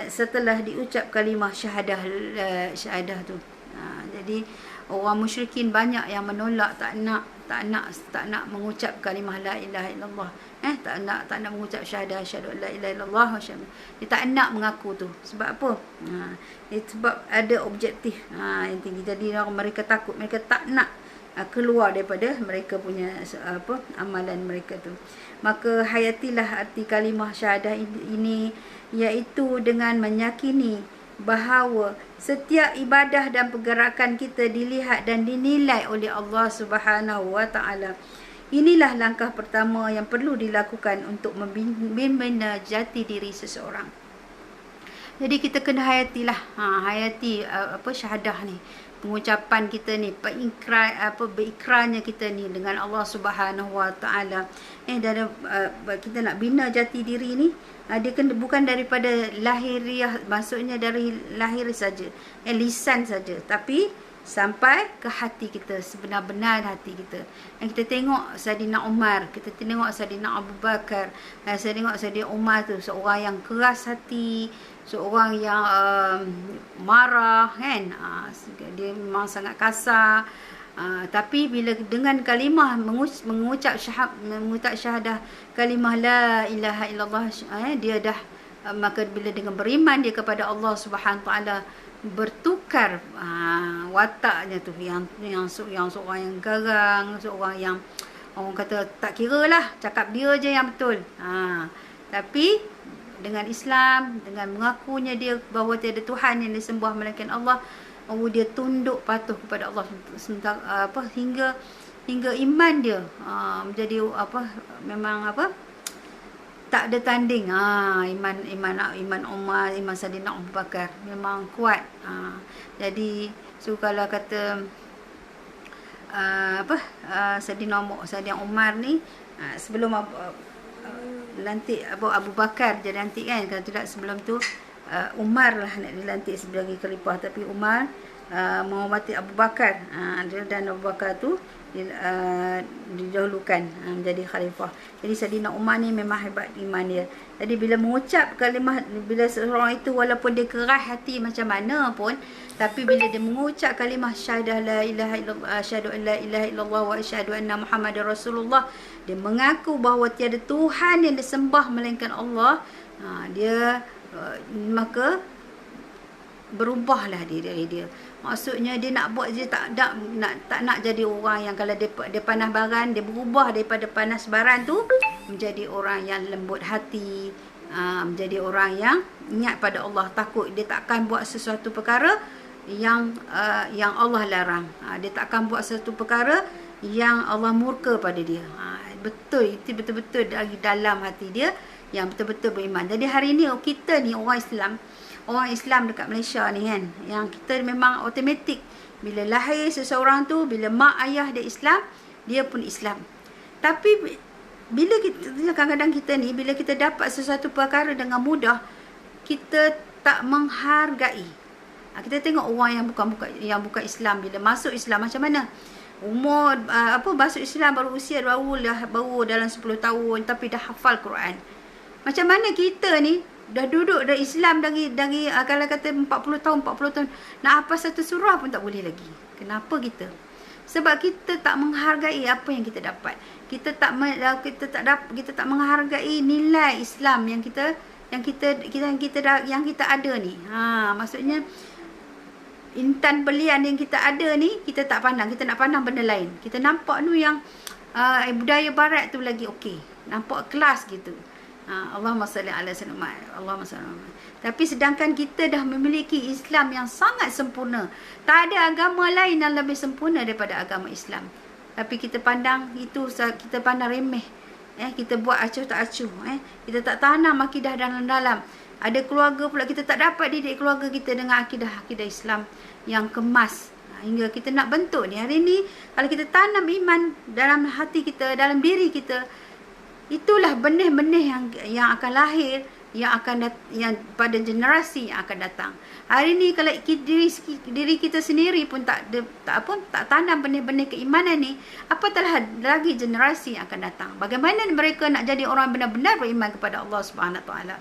setelah diucap kalimah syahadah tu. Jadi orang musyrikin banyak yang menolak, tak nak mengucap kalimah la ilaha illallah. Tak nak mengucap syahadah asyhadu an la ilaha illallah wa asyhadu. Dia tak nak mengaku tu. Sebab apa? Sebab ada objektif yang tinggi. Jadi mereka takut, mereka tak nak keluar daripada mereka punya amalan mereka tu. Maka hayatilah arti kalimah syahadah ini, iaitu dengan meyakini bahawa setiap ibadah dan pergerakan kita dilihat dan dinilai oleh Allah Subhanahu wa taala. Inilah langkah pertama yang perlu dilakukan untuk membina jati diri seseorang. Jadi kita kena hayatilah, hayati syahadah ni, pengucapan kita ni, berikrarnya kita ni dengan Allah Subhanahu wa taala. Kita nak bina jati diri ni, dia kena bukan daripada lahiriah, maksudnya dari lahir saja, lisan saja, tapi sampai ke hati kita, sebenar-benar hati kita. Yang kita tengok Saidina Umar, kita tengok Saidina Abu Bakar, saya tengok Saidina Umar tu seorang yang keras hati, seorang yang marah kan, dia memang sangat kasar. Tapi bila dengan kalimah mengucap syahadah kalimah la ilaha illallah, dia dah maka bila dengan beriman dia kepada Allah Subhanahu taala, bertukar wataknya tu, yang seorang yang garang, seorang yang orang kata tak kira lah, cakap dia je yang betul. Tapi dengan Islam, dengan mengakunya dia bahawa tiada Tuhan yang disembah melainkan Allah, dia tunduk patuh kepada Allah hingga iman dia menjadi memang tak ada tanding. Iman Umar, iman Saidina Abu Bakar memang kuat. Jadi kalau kata Saidina Umar ni sebelum lantik Abu Bakar jadi lantik kan, kalau tidak sebelum tu Umar lah nak dilantik sebagai khalifah, tapi Umar menghormati Abu Bakar, dan Abu Bakar tu didahulukan menjadi khalifah. Jadi Saidina Umar ni memang hebat iman dia. Jadi bila mengucap kalimah, bila seorang itu walaupun dia keras hati macam mana pun, tapi bila dia mengucap kalimah syahadah la ilaha illallah, asyhadu an la ilaha illallah wa asyhadu anna Muhammadar Rasulullah, dia mengaku bahawa tiada Tuhan yang disembah melainkan Allah, dia maka berubahlah diri dia. Maksudnya dia nak buat, dia tak nak jadi orang yang kalau dia panas baran, dia berubah daripada panas baran tu menjadi orang yang lembut hati, menjadi orang yang ingat pada Allah, takut. Dia takkan buat sesuatu perkara yang Allah larang. Dia takkan buat sesuatu perkara yang Allah murka pada dia. Betul, itu betul-betul dari dalam hati dia yang betul-betul beriman. Jadi hari ni kita ni orang Islam dekat Malaysia ni kan, yang kita memang automatik bila lahir seseorang tu, bila mak ayah dia Islam, dia pun Islam. Tapi bila kita kadang-kadang kita ni, bila kita dapat sesuatu perkara dengan mudah, kita tak menghargai. Kita tengok orang yang bukan Islam, bila masuk Islam macam mana? Umur masuk Islam baru usia baru dalam 10 tahun, tapi dah hafal Quran. Macam mana kita ni dah duduk dah Islam dari kalau kata 40 tahun, nak hafal satu surah pun tak boleh lagi. Kenapa kita? Sebab kita tak menghargai apa yang kita dapat. Kita tak menghargai nilai Islam yang kita ada ni. Maksudnya intan belian yang kita ada ni, kita tak pandang. Kita nak pandang benda lain. Kita nampak tu yang budaya barat tu lagi okey. Nampak kelas gitu. Allahumma salli ala sayyidina Allahumma salli. Tapi sedangkan kita dah memiliki Islam yang sangat sempurna. Tak ada agama lain yang lebih sempurna daripada agama Islam. Tapi kita pandang itu, kita pandang remeh. Kita buat acuh tak acuh. Kita tak tanam akidah dalam-dalam. Ada keluarga pula kita tak dapat didik keluarga kita dengan akidah Islam yang kemas. Hingga kita nak bentuk ni. Hari ni kalau kita tanam iman dalam hati kita, dalam diri kita, itulah benih-benih yang akan lahir, yang pada generasi yang akan datang. Hari ni kalau diri kita sendiri pun tak tanam benih-benih keimanan ni, apatah lagi generasi yang akan datang. Bagaimana mereka nak jadi orang benar-benar beriman kepada Allah Subhanahu Wa Taala?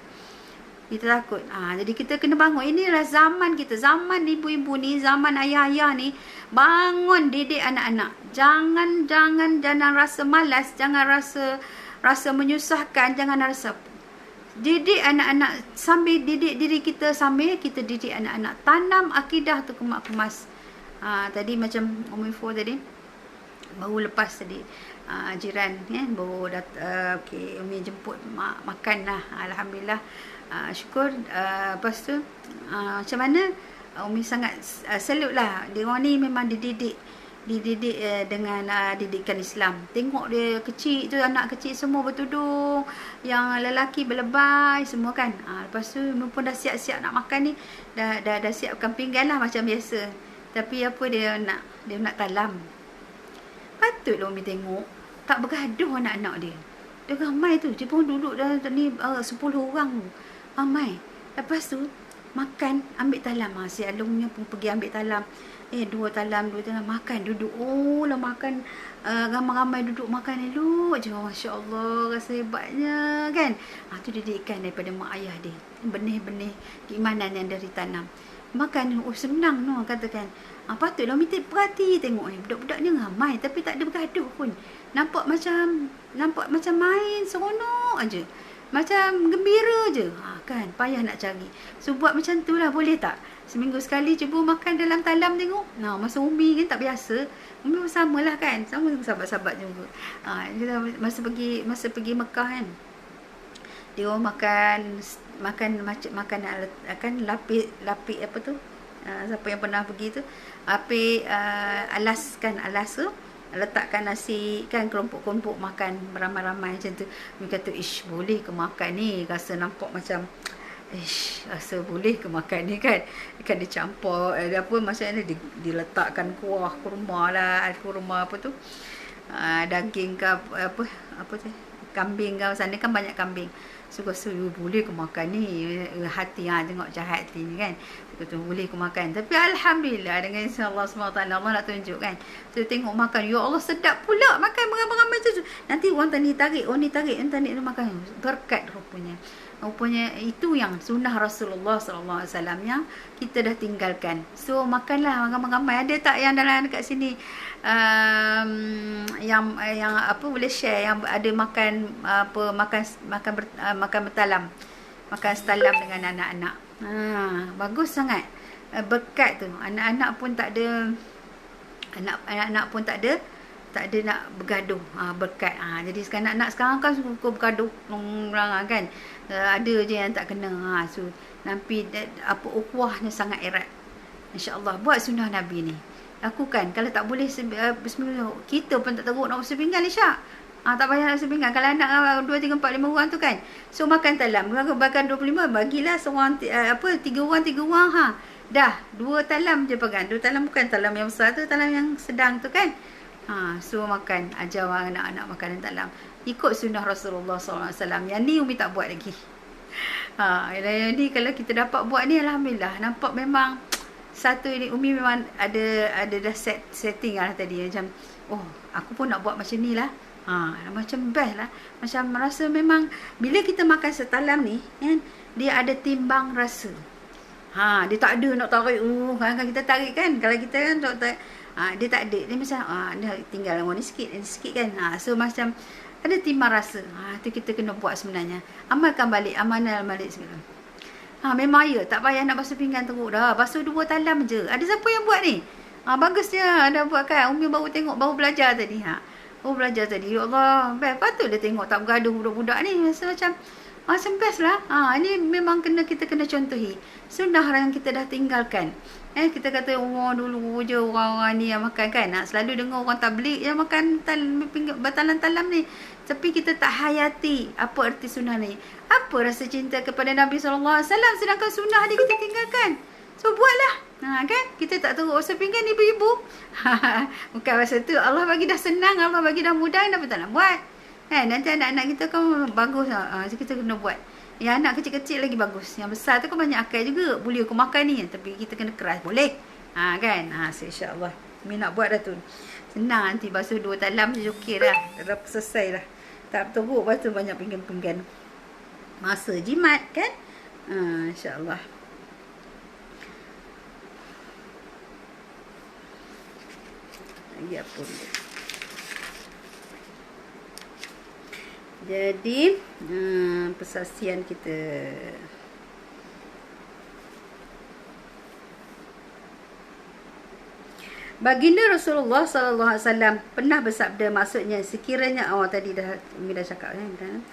Kita takut. Jadi kita kena bangun. Inilah zaman kita, zaman ibu-ibu ni, zaman ayah-ayah ni, bangun didik anak-anak. Jangan rasa malas, jangan rasa menyusahkan, jangan rasa. Didik anak-anak, sambil didik diri kita, sambil kita didik anak-anak. Tanam akidah tu kemas. Tadi macam Umi Fo tadi, baru lepas tadi jiran baru okey, Umi jemput makan lah, alhamdulillah. Syukur. Lepas tu macam mana, Umi sangat salute lah. Dia orang ni memang dididik dengan didikan Islam. Tengok dia kecil tu, anak kecil semua bertudung, yang lelaki berlebay semua kan. Lepas tu Umi pun dah siap-siap nak makan ni, dah siapkan pinggan lah macam biasa. Tapi apa dia nak talam. Patutlah Umi tengok, tak bergaduh anak-anak dia. Dia ramai tu, dia pun duduk dah ni 10 orang tu. Ramai. Lepas tu makan, ambil talam. Si Alungnya pun pergi ambil talam. 2 talam makan, duduk. Oh lah makan, ramai-ramai duduk makan elok je. Masya Allah, rasa hebatnya kan. Tu didikan daripada mak ayah dia, benih-benih keimanan yang dari tanam. Makan, senang no katakan. Patutlah Umi perhati tengok ni, budak-budak ni ramai tapi tak ada bergaduh pun. Nampak macam main seronok aja. Macam gembira je. Kan, payah nak cari. So buat macam tu lah, boleh tak? Seminggu sekali cuba makan dalam talam tengok. Masa Umi kan tak biasa. Umi pun samalah kan. Sama sahabat-sahabat juga. Masa pergi Mekah kan. Dia orang makan kan lapik apa tu? Siapa yang pernah pergi tu? Lapik alas tu. Letakkan nasi kan, kelompok-kelompok makan beramai-ramai macam tu. Dia kata, boleh ke makan ni? Rasa nampak macam rasa boleh ke makan ni kan. Kan dia campur apa maksudnya, diletakkan kuah kurma lah, kurma apa tu, daging ke apa tu, kambing ke, sana kan banyak kambing. So rasa boleh ke makan ni, hati tengok jahat hati ni kan. Kata boleh ke makan. Tapi alhamdulillah dengan insya-Allah SWT Allah nak tunjuk kan. So tengok makan, ya Allah sedap pula makan beramai-ramai tu. Nanti orang ni tarik, ni tarik makan. Berkat rupanya. Rupanya itu yang sunnah Rasulullah SAW yang kita dah tinggalkan. So makanlah ramai-ramai. Ada tak yang dalam dekat sini yang apa boleh share, yang ada makan makan bertalam, makan setalam dengan anak-anak. Bagus sangat. Berkat tu. Anak-anak pun tak ada nak bergaduh. Berkat. Jadi anak-anak sekarang kan suka bergaduh kan. Ada je yang tak kena. So nampi apa ukhuwahnya sangat erat. Insya-Allah buat sunnah Nabi ni. Lakukan. Kalau tak boleh bismillah, kita pun tak teruk nak usaha pinggan Isyak. Tak payah nak usaha pinggan. Kalau anak 2, 3, 4, 5 orang tu kan. So makan talam. Bahkan 25, bagilah seorang 3 orang Dah 2 talam je pegang. 2 talam bukan talam yang besar tu, talam yang sedang tu kan. So makan, ajar anak-anak makan talam. Ikut sunnah Rasulullah SAW. Yang ni Umi tak buat lagi. Yang ni kalau kita dapat buat ni alhamdulillah. Nampak memang satu ini Umi memang ada dah setting lah tadi. Macam aku pun nak buat macam ni lah. Macam best lah. Macam rasa memang bila kita makan setalam ni kan, dia ada timbang rasa. Dia tak ada nak tarik. Kadang-kadang kita tarik kan. Kalau kita kan dia tak ada. Dia macam dia tinggal ni sikit kan. So macam ada timbang rasa. Tu kita kena buat sebenarnya. Amalkan balik segala. Memang ya, tak payah nak basuh pinggan teruk dah. Basuh 2 talam je. Ada siapa yang buat ni? Bagus dia ada buat kan. Umi baru tengok, baru belajar tadi. Ya Allah, best. Patutlah tengok tak bergaduh budak-budak ni. Rasa macam best lah. Ini memang kita kena contohi. Sunnah yang kita dah tinggalkan. Kita kata dulu je orang-orang ni yang makan kan. Selalu dengar orang tabligh yang makan batalan talam ni. Tapi kita tak hayati apa erti sunnah ni. Apa rasa cinta kepada Nabi SAW sedangkan sunnah dia kita tinggalkan. So buatlah. Kan? Kita tak teruk usaha pinggan ibu-ibu. Bukan masa tu Allah bagi dah senang, Allah bagi dah mudah, kenapa tak nak buat? Nanti anak-anak kita kan bagus lah. Kita kena buat. Yang anak kecil-kecil lagi bagus. Yang besar tu kan banyak akal juga. Boleh aku makan ni. Tapi kita kena keras. Boleh. Kan? So insya-Allah. Umi nak buat dah tu. Senang nanti basuh 2 talam je okey dah. Dah selesai dah. Tak teruk basuh banyak pinggan-pinggan. Masa jimat kan? InsyaAllah. Lagi apa dia? Jadi persaksian kita. Baginda Rasulullah sallallahu alaihi wasallam pernah bersabda, maksudnya sekiranya tadi dah cakap kan.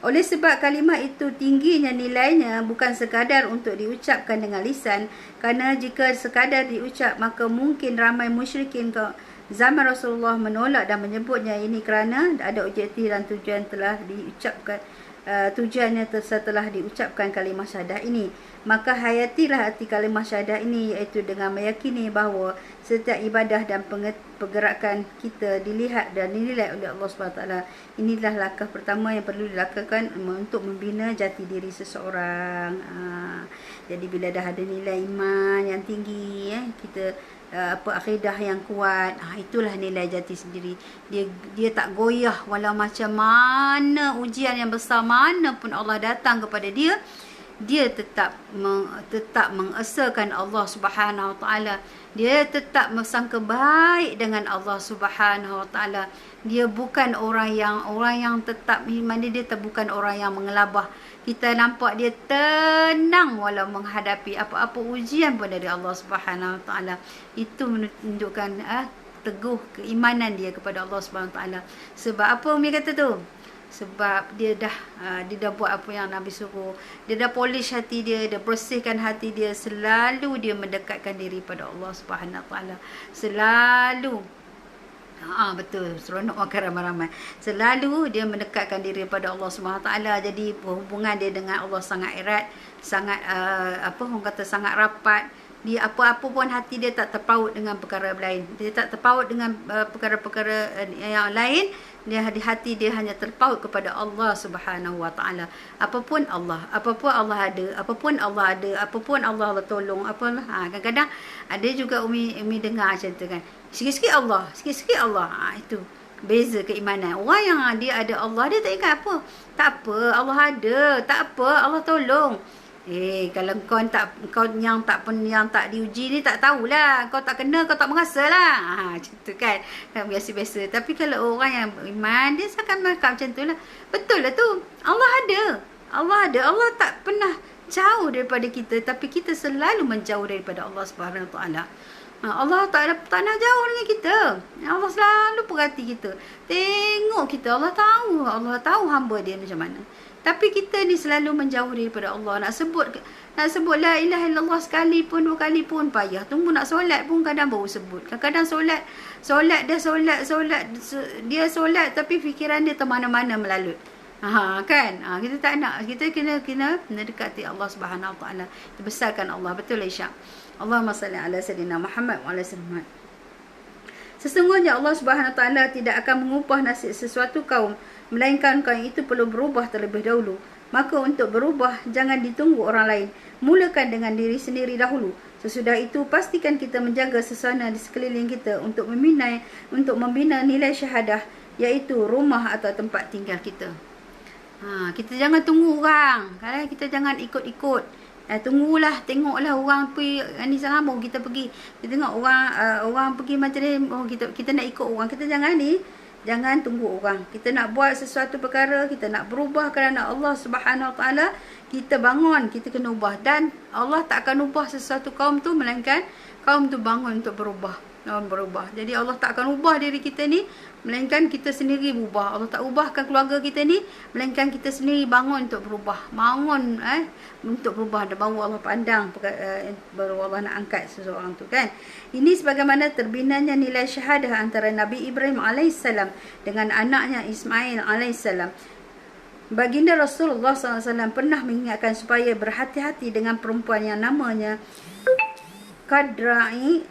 Oleh sebab kalimah itu tingginya nilainya bukan sekadar untuk diucapkan dengan lisan, kerana jika sekadar diucap maka mungkin ramai musyrikin ke zaman Rasulullah menolak dan menyebutnya ini kerana ada objektif dan tujuan telah diucapkan, tujuannya setelah diucapkan kalimah syahadah ini. Maka hayatilah arti kalimah syahadah ini, iaitu dengan meyakini bahawa setiap ibadah dan pergerakan kita dilihat dan dinilai oleh Allah SWT. Inilah langkah pertama yang perlu dilakukan untuk membina jati diri seseorang. Jadi bila dah ada nilai iman yang tinggi, kita akidah yang kuat, itulah nilai jati sendiri. Dia tak goyah walau macam mana ujian yang besar mana pun Allah datang kepada dia. Dia tetap mengesahkan Allah Subhanahu Wa Taala. Dia tetap bersangka baik dengan Allah Subhanahu Wa Taala. Dia bukan orang yang tetap iman dia bukan orang yang mengelabah. Kita nampak dia tenang walau menghadapi apa-apa ujian pun dari Allah Subhanahu Wa Taala. Itu menunjukkan teguh keimanan dia kepada Allah Subhanahu Wa Taala. Sebab apa Umi kata tu? Sebab dia dah buat apa yang Nabi suruh. Dia dah polish hati dia, dia bersihkan hati dia. Selalu dia mendekatkan diri pada Allah Subhanahu Wa Taala. Selalu betul, seronok makan ramai-ramai. Selalu dia mendekatkan diri pada Allah Subhanahu Wa Taala. Jadi hubungan dia dengan Allah sangat erat, sangat sangat rapat. Dia apa-apa pun hati dia tak terpaut dengan perkara lain. Dia tak terpaut dengan perkara-perkara yang lain. Dia di hati dia hanya terpaut kepada Allah Subhanahu Wa Taala. Apapun Allah ada, apapun Allah Allah tolong, kadang-kadang ada juga Umi dengar macam tu kan. Sikit-sikit Allah. Itu beza keimanan. Orang yang dia ada Allah, dia tak ingat apa. Tak apa, Allah ada. Tak apa, Allah tolong. Kalau kau yang tak diuji ni tak tahulah. Kau tak kena, kau tak merasalah. Macam tu kan. Biasa-biasa. Tapi kalau orang yang beriman, dia akan cakap macam tu lah. Betul lah tu. Allah ada. Allah tak pernah jauh daripada kita, tapi kita selalu menjauh daripada Allah Subhanahu Wa Taala. Allah tak nak jauh dengan kita. Allah selalu perhati kita. Tengok kita. Allah tahu hamba dia macam mana. Tapi kita ni selalu menjauh daripada Allah. Nak sebut la ilaha illallah sekali pun, dua kali pun payah. Tunggu nak solat pun kadang baru sebut. Kadang-kadang solat dia solat tapi fikiran dia termana-mana melalut. Kan? Kita tak nak. Kita kena mendekati Allah Subhanahu Wa Taala. Dibesarkan Allah. Betul Aisyah. Allahumma salli ala sayyidina Muhammad wa ala sayyidina. Sesungguhnya Allah Subhanahu Wa Taala tidak akan mengubah nasib sesuatu kaum, melainkan kaum itu perlu berubah terlebih dahulu. Maka untuk berubah, jangan ditunggu orang lain. Mulakan dengan diri sendiri dahulu. Sesudah itu, pastikan kita menjaga suasana di sekeliling kita untuk membina nilai syahadah, iaitu rumah atau tempat tinggal kita. Kita jangan tunggu orang. Kita jangan ikut-ikut. Tengoklah orang pergi ni sana, baru kita pergi. Kita tengok orang pergi macam ni, kita nak ikut orang. Kita jangan tunggu orang. Kita nak buat sesuatu perkara, kita nak berubah kerana Allah Subhanahu Wa Taala, kita bangun, kita kena ubah. Dan Allah tak akan ubah sesuatu kaum tu, melainkan kaum tu bangun untuk berubah. Jadi Allah tak akan ubah diri kita ni, melainkan kita sendiri berubah. Allah tak ubahkan keluarga kita ni, melainkan kita sendiri bangun untuk berubah. Bangun untuk berubah. Dan baru Allah pandang, baru Allah nak angkat seseorang tu kan. Ini sebagaimana terbinanya nilai syahadah antara Nabi Ibrahim AS dengan anaknya Ismail AS. Baginda Rasulullah SAW pernah mengingatkan supaya berhati-hati dengan perempuan yang namanya Qadra'i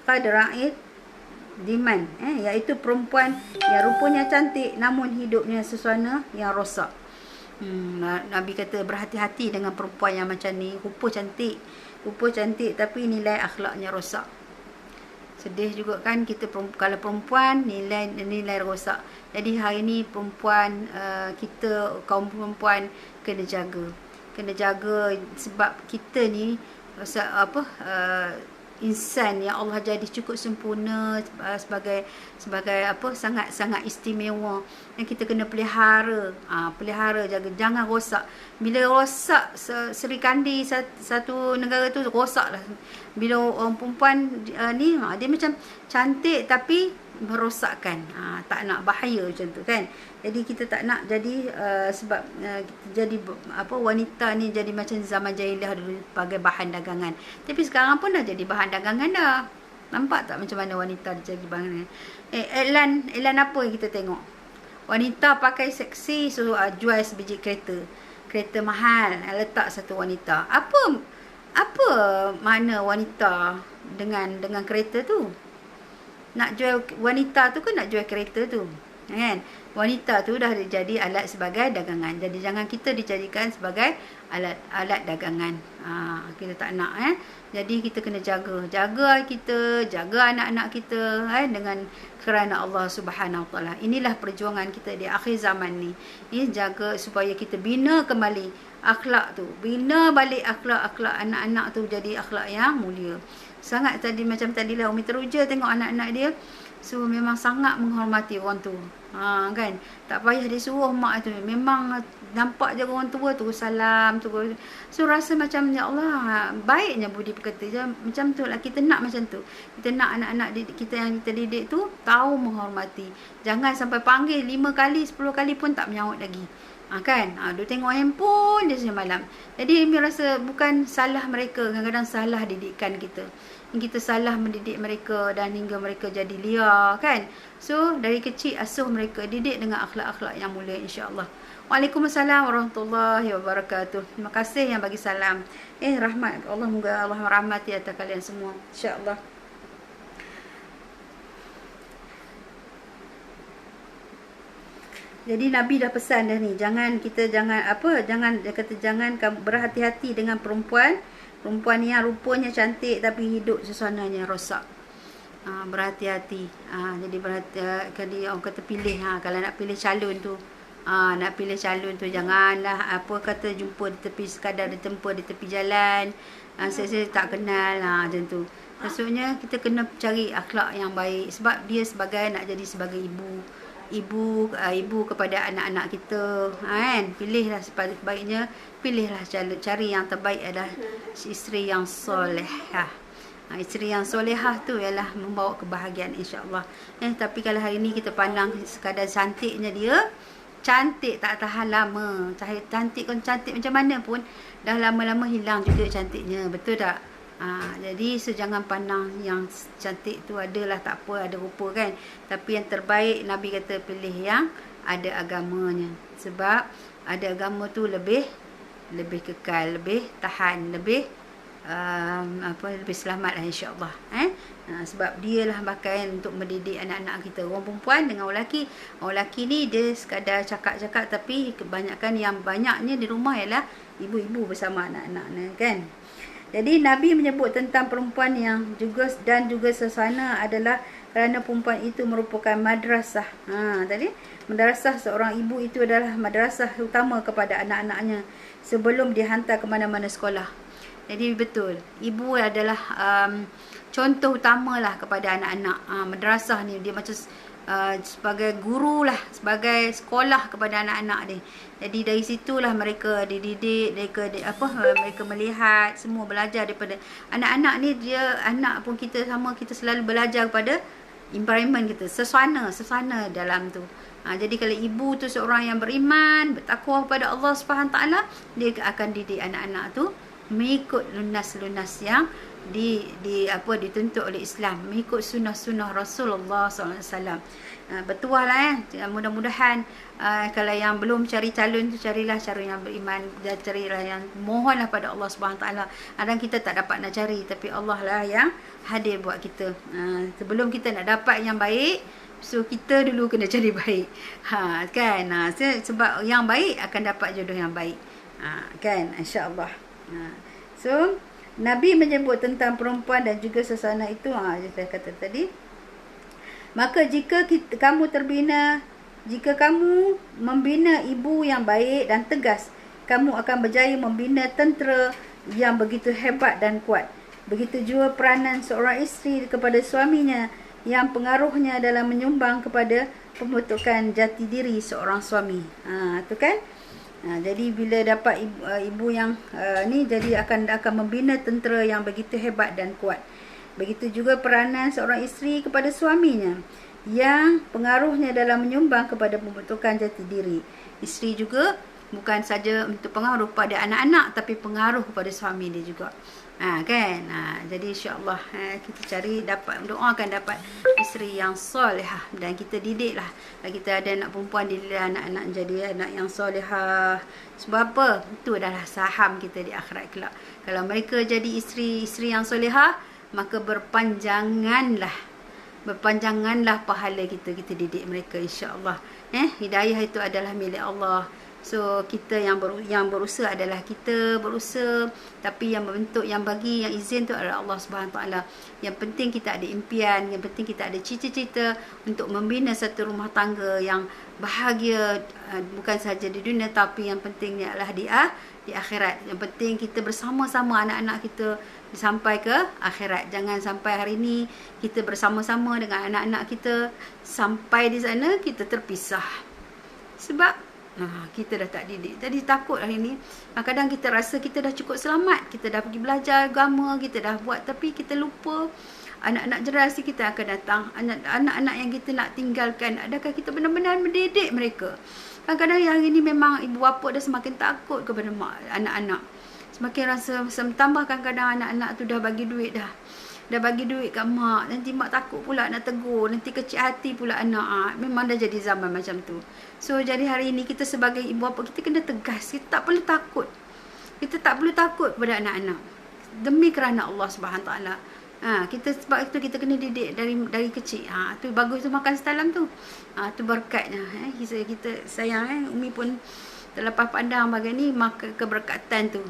Diman, iaitu perempuan yang rupanya cantik namun hidupnya sesuana yang rosak. Nabi kata berhati-hati dengan perempuan yang macam ni. Rupa cantik tapi nilai akhlaknya rosak. Sedih juga kan kita kalau perempuan nilai rosak. Jadi hari ni perempuan, kita kaum perempuan kena jaga sebab kita ni insan yang Allah jadi cukup sempurna, sebagai apa, sangat istimewa yang kita kena pelihara. Pelihara, jaga, jangan rosak. Bila rosak Seri Kandi satu negara tu rosaklah. Bila orang perempuan ni dia macam cantik tapi merosakkan, tak nak, bahaya macam tu kan. Jadi kita tak nak jadi sebab kita jadi apa, wanita ni jadi macam zaman jahiliah dulu sebagai bahan dagangan. Tapi sekarang pun dah jadi bahan dagangan dah. Nampak tak macam mana wanita jadi bahan dagangan? Iklan apa yang kita tengok? Wanita pakai seksi, so jual sebiji kereta mahal, letak satu wanita. Apa mana wanita dengan kereta tu? Nak jual wanita tu ke nak jual kereta tu, kan? Wanita tu dah jadi alat sebagai dagangan. Jadi jangan kita dijadikan sebagai alat dagangan. Kita tak nak, Jadi kita kena jaga kita, jaga anak-anak kita, dengan kerana Allah Subhanahu Wa Taala. Inilah perjuangan kita di akhir zaman ni. Jaga supaya kita bina kembali akhlak tu, bina balik akhlak anak-anak tu jadi akhlak yang mulia. Sangat tadi macam tadilah Umi teruja tengok anak-anak dia. So memang sangat menghormati orang tu. Kan? Tak payah dia suruh mak tu. Memang nampak je orang tua tu salam tu. So rasa macam ya Allah, baiknya budi pekerti. Macam tu lah kita nak, macam tu. Kita nak anak-anak kita yang kita didik tu tahu menghormati. Jangan sampai panggil 5 kali 10 kali pun tak menyahut lagi. Kan? Dia tengok handphone je semalam. Jadi Umi rasa bukan salah mereka, kadang-kadang salah didikan kita. Kita salah mendidik mereka dan hingga mereka jadi liar, kan? So dari kecil asuh mereka, didik dengan akhlak-akhlak yang mulia, insya-Allah. Waalaikumsalam warahmatullahi wabarakatuh. Terima kasih yang bagi salam. Rahmat Allah, moga Allah merahmati atas kalian semua, insya-Allah. Jadi Nabi dah pesan dah ni, jangan berhati-hati dengan perempuan yang rupanya cantik tapi hidup suasananya rosak. Berhati-hati. Jadi berhati-hati, orang kata pilih, kalau nak pilih calon tu, janganlah jumpa di tepi, sekadar ditempur di tepi jalan. Saya tak kenal, macam tu. Maksudnya kita kena cari akhlak yang baik, sebab dia nak jadi sebagai ibu kepada anak-anak kita, kan? Pilihlah sebaiknya, cari yang terbaik adalah isteri yang solehah. Isteri yang solehah tu ialah membawa kebahagiaan, insya-Allah. Tapi kalau hari ni kita pandang sekadar cantiknya dia, cantik tak tahan lama. Cantik macam mana pun dah lama-lama hilang juga cantiknya, betul tak? Jadi jangan pandang yang cantik tu adalah tak apa, ada rupa, kan? Tapi yang terbaik Nabi kata pilih yang ada agamanya. Sebab ada agama tu lebih kekal, lebih tahan, lebih selamat lah, insya-Allah. Sebab dialah pakaian untuk mendidik anak-anak kita. Orang perempuan dengan orang lelaki ni dia sekadar cakap-cakap, tapi kebanyakan yang banyaknya di rumah ialah ibu-ibu bersama anak-anak, kan? Jadi Nabi menyebut tentang perempuan yang juga suasana adalah kerana perempuan itu merupakan madrasah. Tadi madrasah seorang ibu itu adalah madrasah utama kepada anak-anaknya sebelum dihantar ke mana-mana sekolah. Jadi betul, ibu adalah contoh utamalah kepada anak-anak. Madrasah ni dia macam sebagai guru lah, sebagai sekolah kepada anak-anak dia. Jadi dari situlah mereka dididik, mereka melihat, semua belajar daripada anak-anak ni. Anak pun kita selalu belajar kepada environment kita, suasana dalam tu. Jadi kalau ibu tu seorang yang beriman, bertakwa kepada Allah Subhanahu Taala, dia akan didik anak-anak tu mengikut lunas-lunas yang dituntut oleh Islam, mengikut sunnah-sunnah Rasulullah SAW. Bertuah lah, mudah-mudahan kalau yang belum cari calon tu, carilah calon yang beriman, dan carilah yang mohonlah pada Allah SWT. Kadang kita tak dapat nak cari, tapi Allah lah yang hadir buat kita. Sebelum kita nak dapat yang baik, so kita dulu kena cari baik, kan? Sebab yang baik akan dapat jodoh yang baik, kan? InsyaAllah. So Nabi menyebut tentang perempuan dan juga suasana itu, saya kata tadi. Maka jika kamu membina ibu yang baik dan tegas, kamu akan berjaya membina tentera yang begitu hebat dan kuat. Begitu juga peranan seorang isteri kepada suaminya yang pengaruhnya dalam menyumbang kepada pembentukan jati diri seorang suami. Tu kan. Jadi bila dapat ibu yang ni, jadi akan membina tentera yang begitu hebat dan kuat. Begitu juga peranan seorang isteri kepada suaminya yang pengaruhnya dalam menyumbang kepada pembentukan jati diri. Isteri juga bukan saja untuk pengaruh pada anak-anak, tapi pengaruh kepada suami dia juga. Kan. Jadi insya-Allah kita cari doakan dapat isteri yang solehah, dan kita didiklah. Kita ada anak perempuan, didiklah anak-anak jadi anak yang solehah. Sebab apa? Itu adalah saham kita di akhirat kelak. Kalau mereka jadi isteri yang solehah, maka berpanjanganlah pahala kita didik mereka, insya-Allah. Hidayah itu adalah milik Allah. So kita yang berusaha adalah kita berusaha, tapi yang membentuk, yang bagi, yang izin tu adalah Allah Subhanahu taala. Yang penting kita ada impian, yang penting kita ada cita-cita untuk membina satu rumah tangga yang bahagia, bukan sahaja di dunia, tapi yang pentingnya adalah di akhirat. Yang penting kita bersama-sama anak-anak kita sampai ke akhirat. Jangan sampai hari ini kita bersama-sama dengan anak-anak kita, sampai di sana kita terpisah. Sebab kita dah tak didik. Jadi takut hari ni. Kadang-kadang kita rasa kita dah cukup selamat, kita dah pergi belajar agama, kita dah buat, tapi kita lupa anak-anak generasi kita akan datang, anak-anak yang kita nak tinggalkan. Adakah kita benar-benar mendidik mereka? Kadang-kadang hari ni memang ibu bapa dah semakin takut kepada anak-anak. Semakin rasa tambah, kadang-kadang anak-anak tu dah bagi duit dah bagi duit kat mak, nanti mak takut pula nak tegur, nanti kecil hati pula anak. Memang dah jadi zaman macam tu. So jadi hari ini kita sebagai ibu bapa, kita kena tegas. Kita tak perlu takut. Kita tak perlu takut kepada anak-anak, demi kerana Allah Subhanahu taala. Sebab itu kita kena didik dari kecil. Tu bagus tu makan setalam tu. Tu berkatnya. Kita sayang Umi pun terlepas pandang bagai ni, maka keberkatan tu.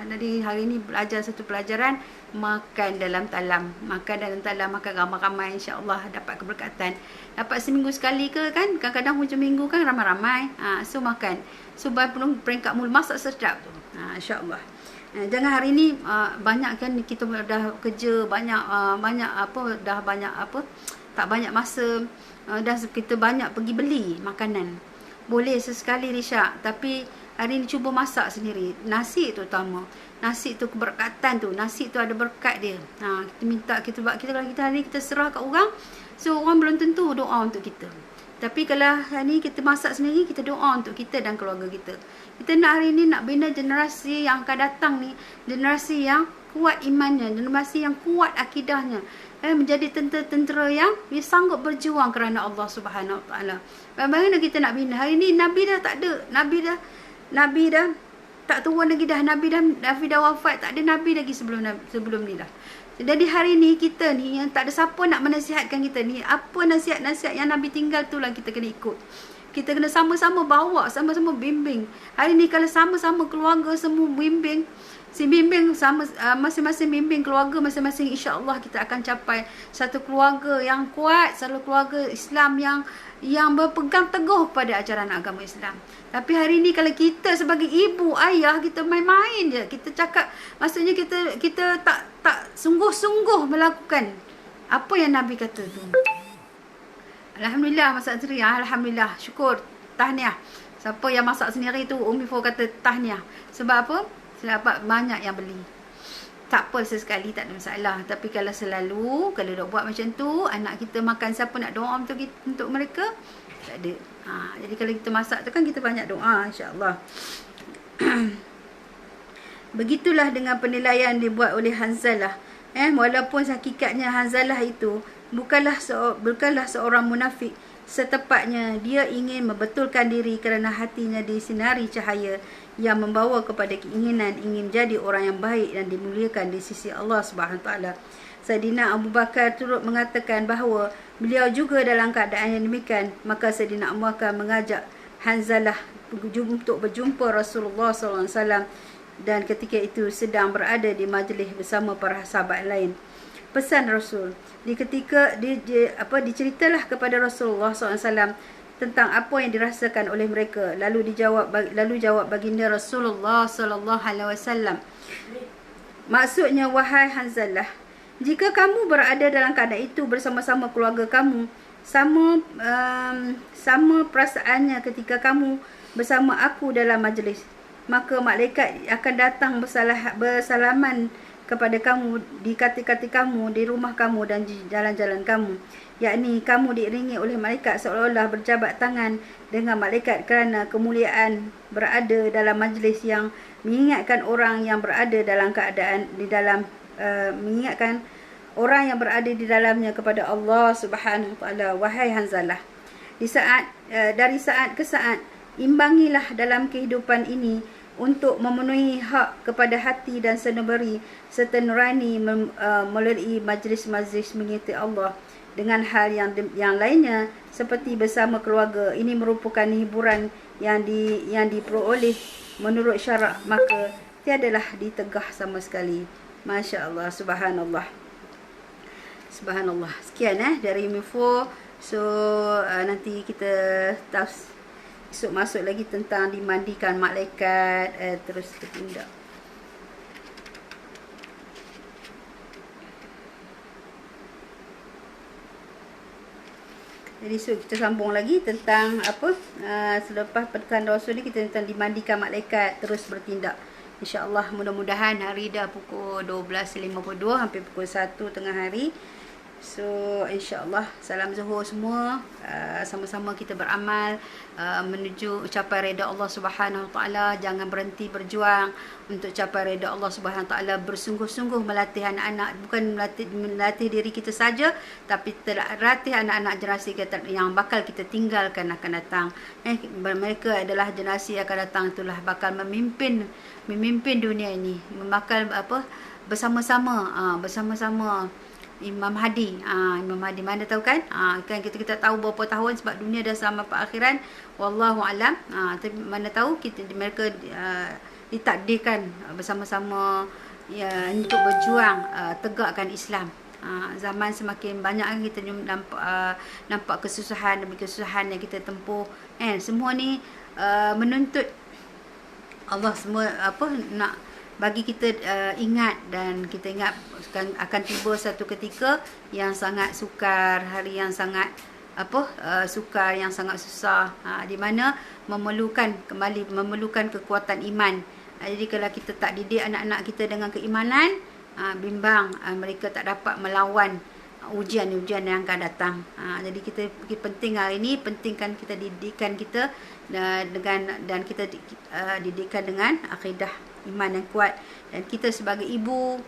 Jadi hari ni belajar satu pelajaran, makan dalam talam, makan ramai-ramai, insya-Allah dapat keberkatan. Dapat seminggu sekali ke kan? Kadang-kadang hujung minggu kan ramai-ramai. So makan. So belum peringkat mula masak sedap tu. Insya-Allah. Jangan hari ni banyak kan kita dah kerja banyak tak banyak masa, dah kita banyak pergi beli makanan. Boleh sesekali Risyak, tapi hari ni cuba masak sendiri. Nasi tu utama. Nasi tu keberkatan tu. Nasi tu ada berkat dia. Kita minta, kalau kita hari ni kita serah kat orang, so orang belum tentu doa untuk kita. Tapi kalau hari ni kita masak sendiri, kita doa untuk kita dan keluarga kita. Kita nak hari ni nak bina generasi yang akan datang ni, generasi yang kuat imannya, generasi yang kuat akidahnya, menjadi tentera yang sanggup berjuang kerana Allah Subhanahu taala. Bagaimana kita nak bina? Hari ni Nabi dah tak ada. Nabi dah tak turun lagi dah. Nabi dah wafat. Tak ada Nabi lagi sebelum ni dah. Jadi hari ni kita ni yang tak ada siapa nak menasihatkan kita ni, apa nasihat-nasihat yang Nabi tinggal tu lah kita kena ikut. Kita kena sama-sama bawa, sama-sama bimbing. Hari ni kalau sama-sama keluarga semua bimbing, masing-masing bimbing keluarga masing-masing, insya-Allah kita akan capai satu keluarga yang kuat, satu keluarga Islam yang berpegang teguh pada ajaran agama Islam. Tapi hari ni kalau kita sebagai ibu, ayah, kita main-main je. Kita cakap, maksudnya kita tak sungguh-sungguh melakukan apa yang Nabi kata tu. Alhamdulillah masak sendiri. Alhamdulillah, syukur, tahniah. Siapa yang masak sendiri tu, Umi Fo kata tahniah. Sebab apa? Sebab banyak yang beli. Tak apa, sesekali tak ada masalah. Tapi kalau selalu, kalau dok buat macam tu, anak kita makan, siapa nak doa untuk mereka? Tak ada. Jadi kalau kita masak tu kan kita banyak doa, insya-Allah. Begitulah dengan penilaian dibuat oleh Hanzalah. Walaupun hakikatnya Hanzalah itu bukanlah seorang munafik, setepatnya dia ingin membetulkan diri kerana hatinya disinari cahaya yang membawa kepada keinginan ingin jadi orang yang baik dan dimuliakan di sisi Allah Subhanahu taala. Saidina Abu Bakar turut mengatakan bahawa beliau juga dalam keadaan yang demikian. Maka Saidina Abu Bakar mengajak Hanzalah untuk berjumpa Rasulullah SAW, dan ketika itu sedang berada di majlis bersama para sahabat lain. Pesan Rasul diceritalah kepada Rasulullah SAW tentang apa yang dirasakan oleh mereka. Lalu jawab baginda Rasulullah SAW, Maksudnya, wahai Hanzalah, jika kamu berada dalam keadaan itu bersama-sama keluarga kamu, sama perasaannya ketika kamu bersama aku dalam majlis, maka malaikat akan datang bersalaman kepada kamu di kaki-kaki kamu, di rumah kamu dan di jalan-jalan kamu. Yakni kamu diiringi oleh malaikat seolah-olah berjabat tangan dengan malaikat kerana kemuliaan berada dalam majlis yang mengingatkan orang yang berada dalam keadaan di dalam mengingatkan orang yang berada di dalamnya kepada Allah Subhanahu Wa Taala. Wahai Hanzalah, dari saat ke saat imbangilah dalam kehidupan ini untuk memenuhi hak kepada hati dan sanubari serta nurani melalui majlis-majlis mengikuti Allah dengan hal yang lainnya seperti bersama keluarga. Ini merupakan hiburan yang diperoleh menurut syarak, maka tiadalah ditegah sama sekali. Masya Allah, subhanallah. Subhanallah. Sekian dari Umi4. So nanti kita esok masuk lagi tentang dimandikan malaikat, terus bertindak. Jadi kita sambung lagi tentang apa, selepas perkataan Rasul ni, kita tentang dimandikan malaikat terus bertindak. InsyaAllah, mudah-mudahan hari dah pukul 12.52, hampir pukul 1 tengah hari. So insyaAllah, salam Zuhur semua. Sama-sama kita beramal menuju capai redha Allah Subhanahu Wa Taala. Jangan berhenti berjuang untuk capai redha Allah Subhanahu Wa Taala. Bersungguh-sungguh melatih anak-anak, bukan melatih diri kita saja, tapi terlatih anak-anak generasi kita yang bakal kita tinggalkan akan datang. Mereka adalah generasi yang akan datang, itulah bakal memimpin dunia ini. Bakal bersama-sama Imam Hadi. Imam Hadi mana tahu kan? Kan kita tahu berapa tahun sebab dunia dah sama perakhiran. Wallahu alam. Tapi mana tahu mereka ditakdirkan bersama-sama untuk berjuang tegakkan Islam. Zaman semakin banyak kita nampak kesusahan demi kesusahan yang kita tempuh. Semua ni menuntut Allah semua nak bagi kita ingat, dan kita ingat akan tiba satu ketika yang sangat sukar, hari yang sangat sukar, yang sangat susah, di mana memerlukan kekuatan iman. Jadi kalau kita tak didik anak-anak kita dengan keimanan, bimbang mereka tak dapat melawan ujian-ujian yang akan datang. Jadi kita penting hari ini, pentingkan kita didikkan kita dan kita didikkan dengan akidah iman yang kuat. Dan kita sebagai ibu,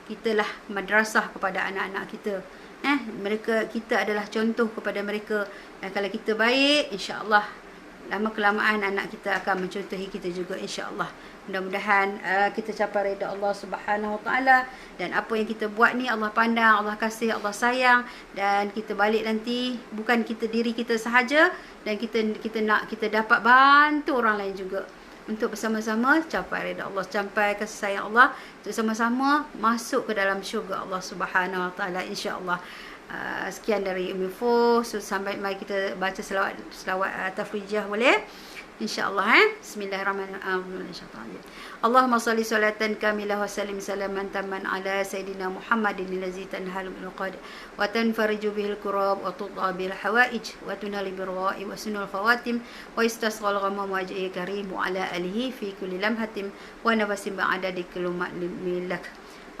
kitalah madrasah kepada anak-anak kita. Kita adalah contoh kepada mereka. Dan kalau kita baik, insya-Allah lama kelamaan anak kita akan mencontohi kita juga, insya-Allah. Mudah-mudahan kita capai redha Allah Subhanahu Wa Taala, dan apa yang kita buat ni Allah pandang, Allah kasih, Allah sayang, dan kita balik nanti bukan diri kita sahaja, dan kita dapat bantu orang lain juga untuk bersama-sama capai redha Allah, capai kasih sayang Allah, untuk sama-sama masuk ke dalam syurga Allah Subhanahu Wa Taala, insya-Allah. Sekian dari Umi4. So sampai mari kita baca selawat tafrijah boleh, insya-Allah. Bismillahirrahmanirrahim. Allahumma salli salatan kamilah wa sallim salaman tamman ala sayidina Muhammadin allazi tanhalu bil qad wa tanfariju bihil kurab wa tudha bil hawaij wa tunali bir ra'i wa sunul fawatim wa istasghal ghamam wajhi karim wa ala alihi fi kulli lamhatin wa nafasin ba'da diklumat milak.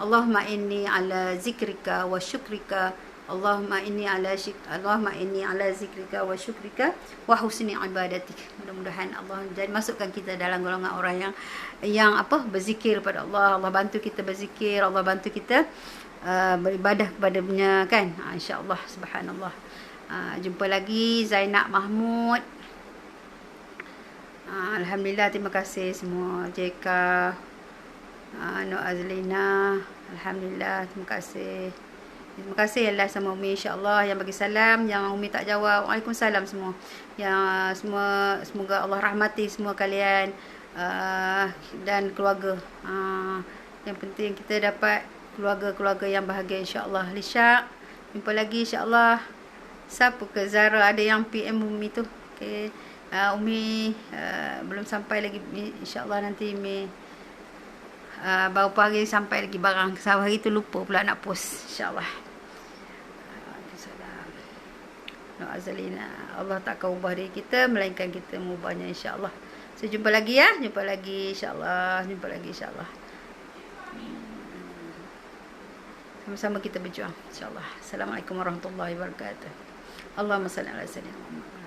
Allahumma inni ala zikrika wa syukrika, Allahumma inni ala zikrika wa syukrika wa husni ibadatik. Mudah-mudahan Allah masukkan kita dalam golongan orang yang berzikir pada Allah. Allah bantu kita berzikir, Allah bantu kita beribadah kepada-Nya kan. Insya-Allah, subhanallah. Jumpa lagi Zainab Mahmud. Alhamdulillah, terima kasih semua. JK, Nur Azlina, alhamdulillah, terima kasih. Terima kasih Allah sama Umi, insya-Allah, yang bagi salam, yang Umi tak jawab. Waalaikumsalam semua. Yang semua, semoga Allah rahmati semua kalian dan keluarga. Yang penting kita dapat keluarga-keluarga yang bahagia, insya-Allah. Lisha, jumpa lagi insya-Allah. Siapa ke Zara ada yang PM Umi tu? Okey. Umi belum sampai lagi, insya-Allah nanti Umi Baru pagi sampai lagi barang. Sawah hari tu lupa pula nak post. InsyaAllah. No azalina. Allah tak akan ubah diri kita, melainkan kita mengubahnya, insyaAllah. So, jumpa lagi ya. Jumpa lagi insyaAllah. Jumpa lagi insyaAllah. Sama-sama kita berjuang, insyaAllah. Assalamualaikum warahmatullahi wabarakatuh. Allahumma salli ala sayyidina Muhammad.